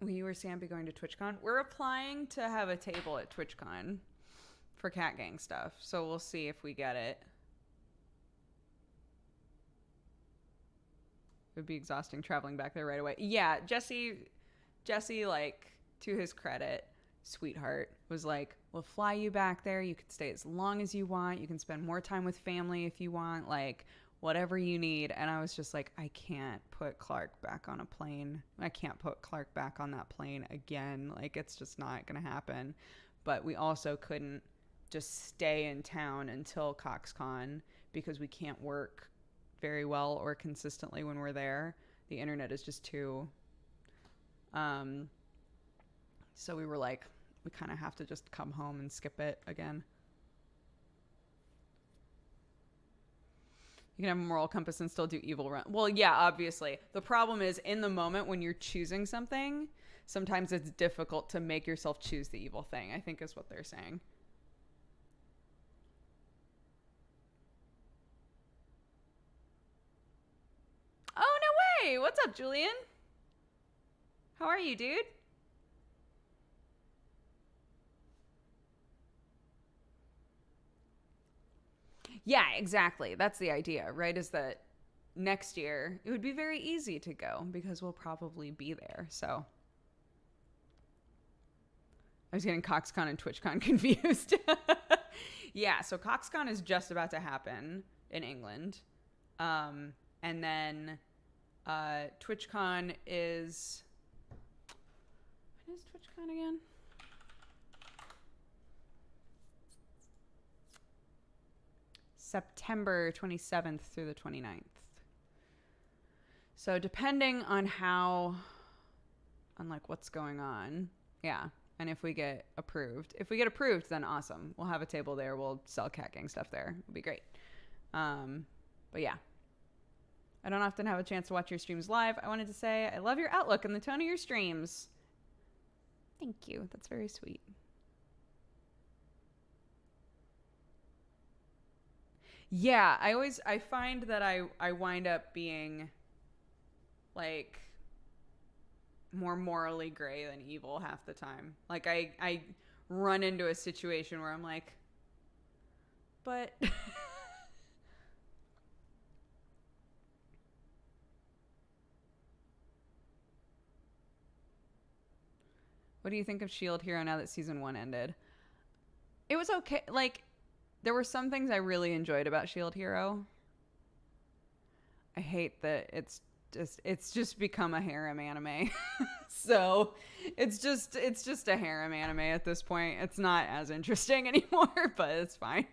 Will you or Sam be going to TwitchCon? We're applying to have a table at TwitchCon for Cat Gang stuff, so we'll see if we get it. It would be exhausting traveling back there right away. Yeah, Jesse, like, to his credit, sweetheart, was like, we'll fly you back there. You could stay as long as you want. You can spend more time with family if you want. Like, whatever you need. And I was just like, I can't put Clark back on a plane. I can't put Clark back on that plane again. Like, it's just not going to happen. But we also couldn't just stay in town until CoxCon because we can't work very well or consistently when we're there. The internet is just too... So we were like, we kind of have to just come home and skip it again. You can have a moral compass and still do evil run. Well, yeah, obviously. The problem is in the moment when you're choosing something, sometimes it's difficult to make yourself choose the evil thing, I think is what they're saying. Oh, no way. What's up, Julian? How are you, dude? Yeah, exactly. That's the idea, right? Is that next year it would be very easy to go because we'll probably be there. So I was getting CoxCon and TwitchCon confused. Yeah, so CoxCon is just about to happen in England. And then TwitchCon is... When is TwitchCon again? September 27th through the 29th. So depending on like what's going on. Yeah. And if we get approved. If we get approved, then awesome. We'll have a table there. We'll sell Cat Gang stuff there. It'll be great. But yeah. I don't often have a chance to watch your streams live. I wanted to say I love your outlook and the tone of your streams. Thank you. That's very sweet. Yeah, I find that I wind up being like more morally gray than evil half the time. Like I run into a situation where I'm like, but what do you think of Shield Hero now that season 1 ended? It was okay. Like, there were some things I really enjoyed about Shield Hero. I hate that it's just become a harem anime. So it's just a harem anime at this point. It's not as interesting anymore, but it's fine.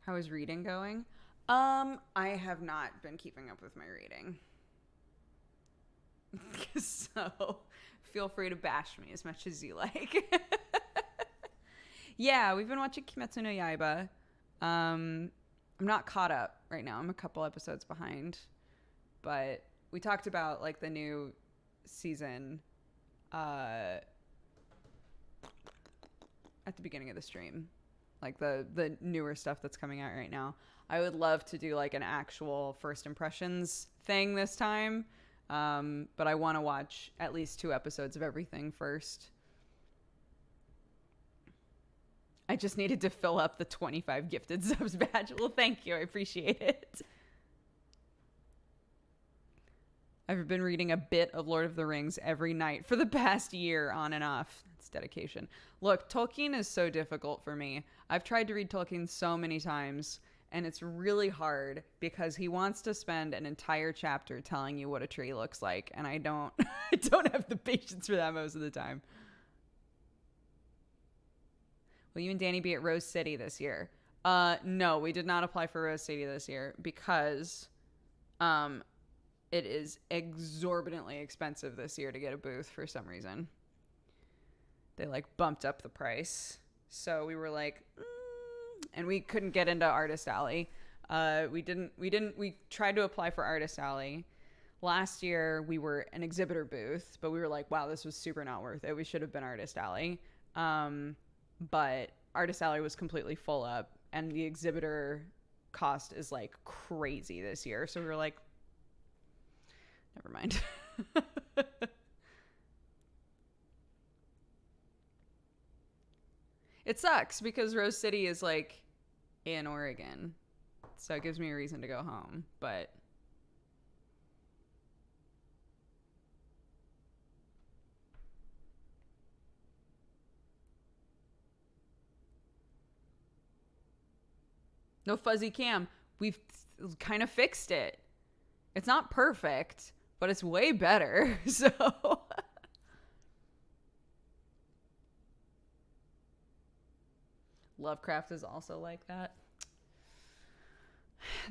How is reading going? I have not been keeping up with my reading. So feel free to bash me as much as you like. Yeah, we've been watching Kimetsu no Yaiba. I'm not caught up right now. I'm a couple episodes behind. But we talked about like the new season at the beginning of the stream. Like the newer stuff that's coming out right now. I would love to do like an actual first impressions thing this time. But I want to watch at least 2 episodes of everything first. I just needed to fill up the 25 gifted subs badge. Well, thank you. I appreciate it. I've been reading a bit of Lord of the Rings every night for the past year on and off. That's dedication. Look, Tolkien is so difficult for me. I've tried to read Tolkien so many times, and it's really hard because he wants to spend an entire chapter telling you what a tree looks like, and I don't have the patience for that most of the time. Will you and Danny be at Rose City this year? No, we did not apply for Rose City this year because it is exorbitantly expensive this year to get a booth for some reason. They like bumped up the price. So we were like, and we couldn't get into Artist Alley. We tried to apply for Artist Alley. Last year we were an exhibitor booth, but we were like, wow, this was super not worth it. We should have been Artist Alley. But Artist Alley was completely full up and the exhibitor cost is like crazy this year. So we were like, never mind. It sucks because Rose City is like in Oregon. So it gives me a reason to go home. But No fuzzy cam. We've kind of fixed it. It's not perfect, but it's way better. So Lovecraft is also like that.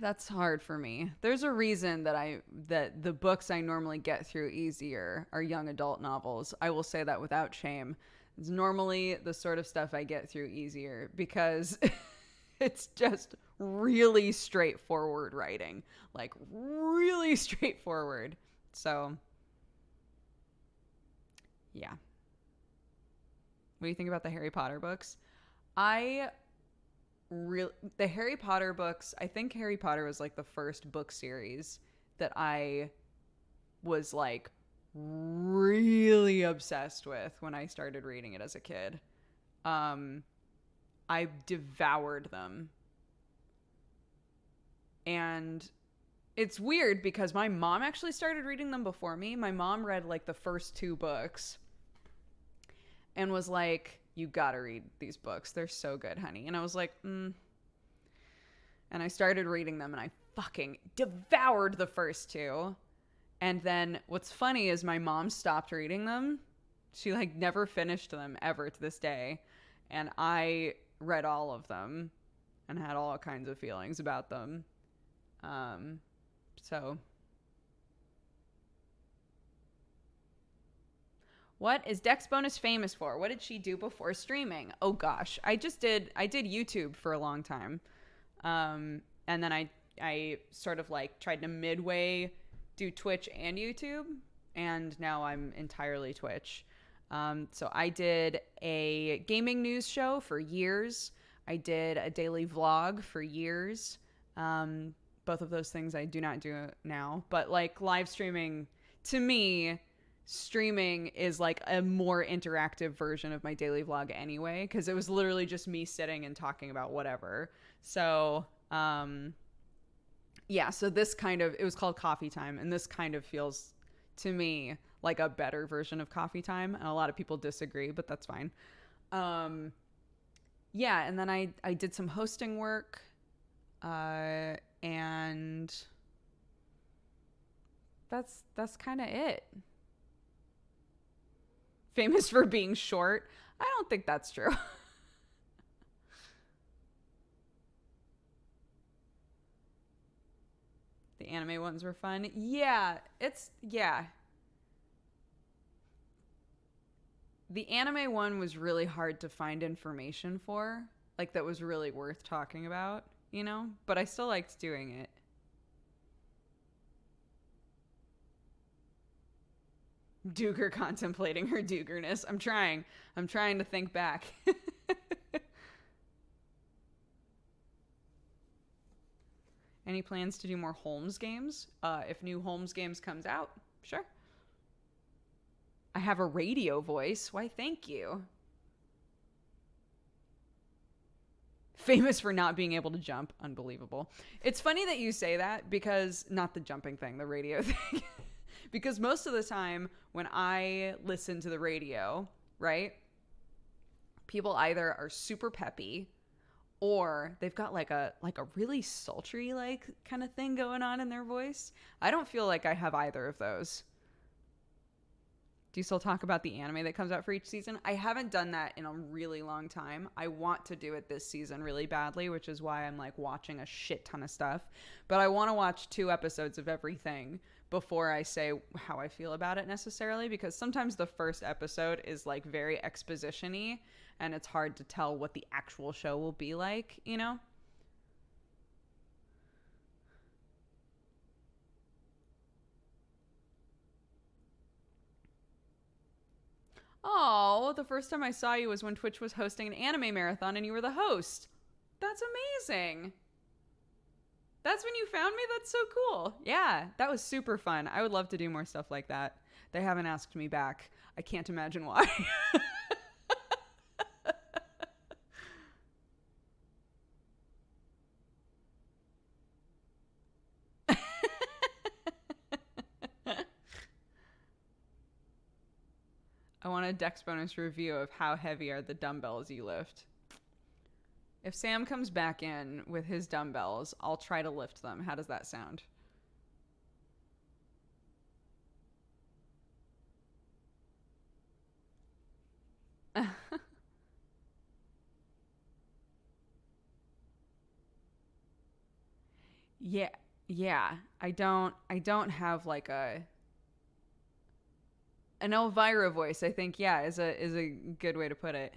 That's hard for me. There's a reason that the books I normally get through easier are young adult novels. I will say that without shame. It's normally the sort of stuff I get through easier because it's just really straightforward writing. Like really straightforward. So yeah. What do you think about the Harry Potter books? The Harry Potter books, I think Harry Potter was like the first book series that I was like really obsessed with when I started reading it as a kid. I devoured them. And it's weird because my mom actually started reading them before me. My mom read like the first 2 books and was like, you gotta read these books. They're so good, honey. And I was like, And I started reading them and I fucking devoured the first 2. And then what's funny is my mom stopped reading them. She like never finished them ever to this day. And I read all of them and had all kinds of feelings about them. So what is Dexbonus famous for? What did she do before streaming? Oh gosh, I did YouTube for a long time. And then I sort of like tried to midway do Twitch and YouTube, and now I'm entirely Twitch. So I did a gaming news show for years. I did a daily vlog for years. Both of those things I do not do now, but like live streaming, to me, streaming is like a more interactive version of my daily vlog anyway, because it was literally just me sitting and talking about whatever. So yeah, so this kind of, it was called Coffee Time, and this kind of feels to me like a better version of Coffee Time, and a lot of people disagree, but that's fine. Yeah, and then I did some hosting work, and that's kind of it. Famous for being short? I don't think that's true. The anime ones were fun. Yeah. The anime one was really hard to find information for. Like, that was really worth talking about, you know? But I still liked doing it. Dooger contemplating her doogerness. I'm trying to think back. Any plans to do more Holmes games? If new Holmes games comes out, sure. I have a radio voice. Why, thank you. Famous for not being able to jump. Unbelievable. It's funny that you say that, because not the jumping thing, the radio thing. Because most of the time when I listen to the radio, right, people either are super peppy or they've got like a really sultry like kind of thing going on in their voice. I don't feel like I have either of those. Do you still talk about the anime that comes out for each season? I haven't done that in a really long time. I want to do it this season really badly, which is why I'm like watching a shit ton of stuff. But I want to watch 2 episodes of everything before I say how I feel about it necessarily, because sometimes the first episode is like very exposition-y and it's hard to tell what the actual show will be like, you know? Oh, the first time I saw you was when Twitch was hosting an anime marathon and you were the host. That's amazing. That's when you found me? That's so cool. Yeah, that was super fun. I would love to do more stuff like that. They haven't asked me back. I can't imagine why. I want a Dexbonus review of how heavy are the dumbbells you lift. If Sam comes back in with his dumbbells, I'll try to lift them. How does that sound? Yeah. Yeah. I don't have like an Elvira voice, I think, yeah, is a good way to put it.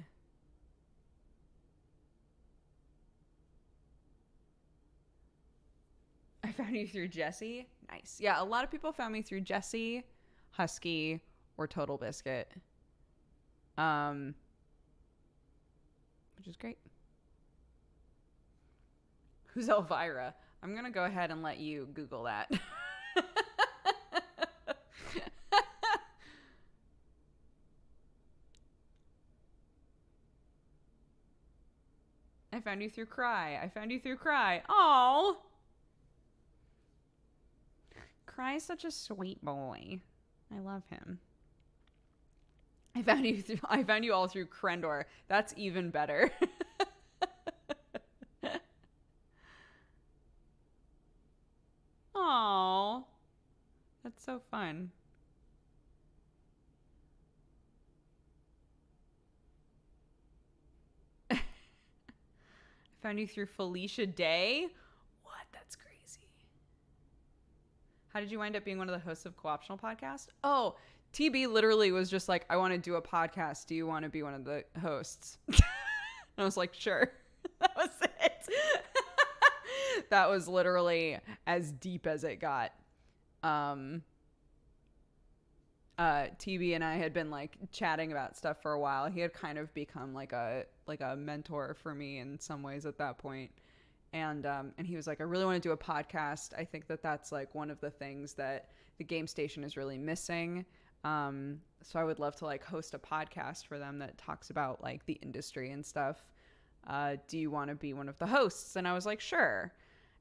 I found you through Jesse. Nice. Yeah, a lot of people found me through Jesse, Husky, or Total Biscuit. Um, which is great. Who's Elvira? I'm gonna go ahead and let you Google that. I found you through Cry. I found you through Cry. Oh, Cry is such a sweet boy. I love him. I found you all through Krendor. That's even better. Oh, that's so fun. I found you through Felicia Day. What? That's crazy. How did you wind up being one of the hosts of Co-optional Podcast? Oh, TB literally was just like, I want to do a podcast. Do you want to be one of the hosts? And I was like, sure. That was it. That was literally as deep as it got. TB and I had been like chatting about stuff for a while. He had kind of become like a mentor for me in some ways at that point. And he was like, I really want to do a podcast. I think that that's like one of the things that the Game Station is really missing. So I would love to like host a podcast for them that talks about like the industry and stuff. Do you want to be one of the hosts? And I was like, sure.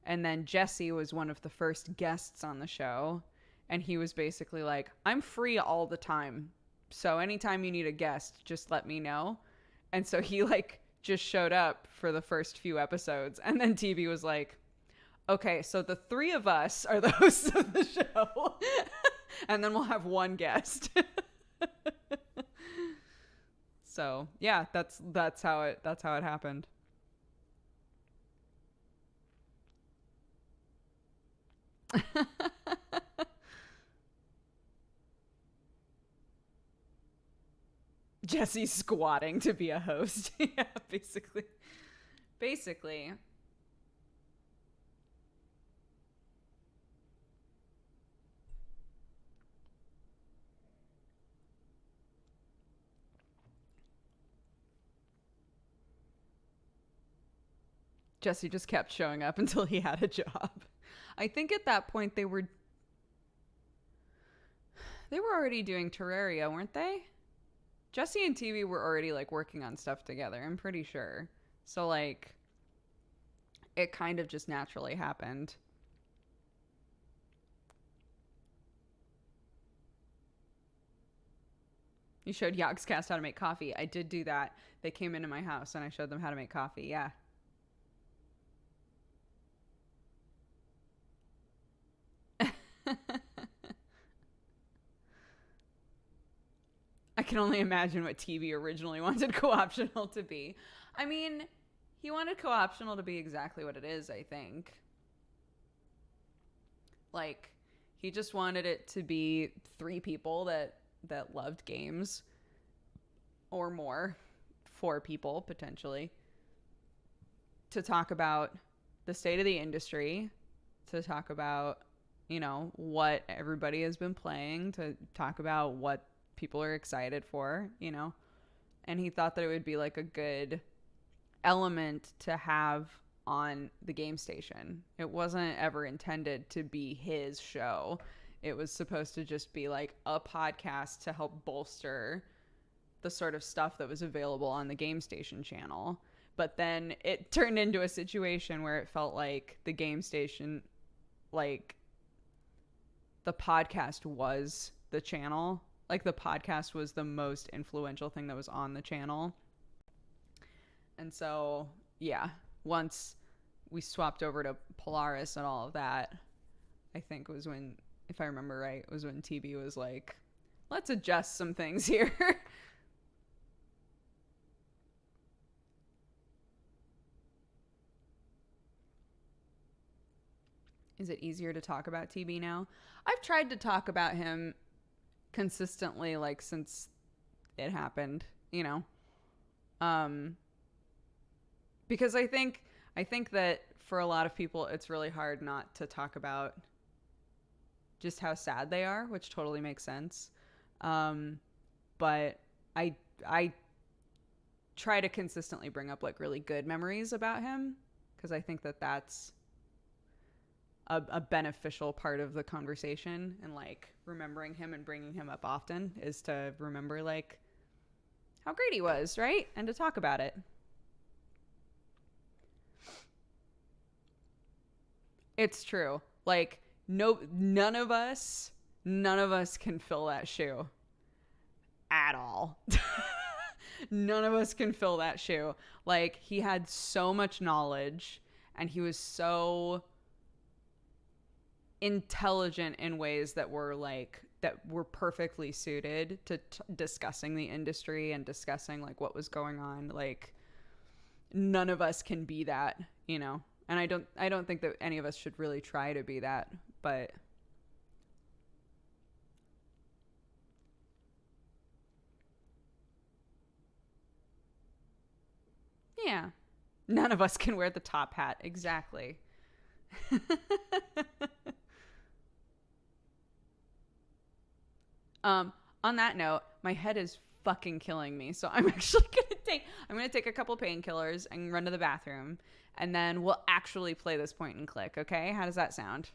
And then Jesse was one of the first guests on the show. And he was basically like, I'm free all the time. So anytime you need a guest, just let me know. And so he like just showed up for the first few episodes. And then TB was like, okay, so the three of us are the hosts of the show. And then we'll have one guest. So yeah, that's how it happened. Jesse's squatting to be a host. Yeah, basically. Jesse just kept showing up until he had a job. I think at that point they were already doing Terraria, weren't they? Jesse and TV were already like working on stuff together, I'm pretty sure. So like it kind of just naturally happened. You showed Yogscast how to make coffee. I did do that. They came into my house and I showed them how to make coffee. Yeah. I can only imagine what TV originally wanted co-optional to be. I mean, he wanted co-optional to be exactly what it is, I think. Like, he just wanted it to be three people that loved games or more, four people potentially, to talk about the state of the industry, to talk about, you know, what everybody has been playing, to talk about what people are excited for, you know. And he thought that it would be like a good element to have on the Game Station. It wasn't ever intended to be his show. It was supposed to just be like a podcast to help bolster the sort of stuff that was available on the Game Station channel. But then it turned into a situation where it felt like the Game Station, like the podcast was the channel. Like the podcast was the most influential thing that was on the channel. And so yeah, once we swapped over to Polaris and all of that, I think was when, if I remember right, was when TB was like, let's adjust some things here. Is it easier to talk about TB now? I've tried to talk about him consistently, like, since it happened, you know? Because I think that for a lot of people, it's really hard not to talk about just how sad they are, which totally makes sense. But I try to consistently bring up like really good memories about him, because I think that that's a beneficial part of the conversation, and like remembering him and bringing him up often is to remember like how great he was, right? And to talk about it. It's true. Like none of us can fill that shoe at all. None of us can fill that shoe. Like, he had so much knowledge, and he was so intelligent in ways that were perfectly suited to discussing the industry and discussing like what was going on. Like, none of us can be that, you know. And I don't think that any of us should really try to be that, but yeah. None of us can wear the top hat. Exactly. On that note, my head is fucking killing me. So I'm actually gonna take a couple painkillers and run to the bathroom, and then we'll actually play this point and click, okay? How does that sound?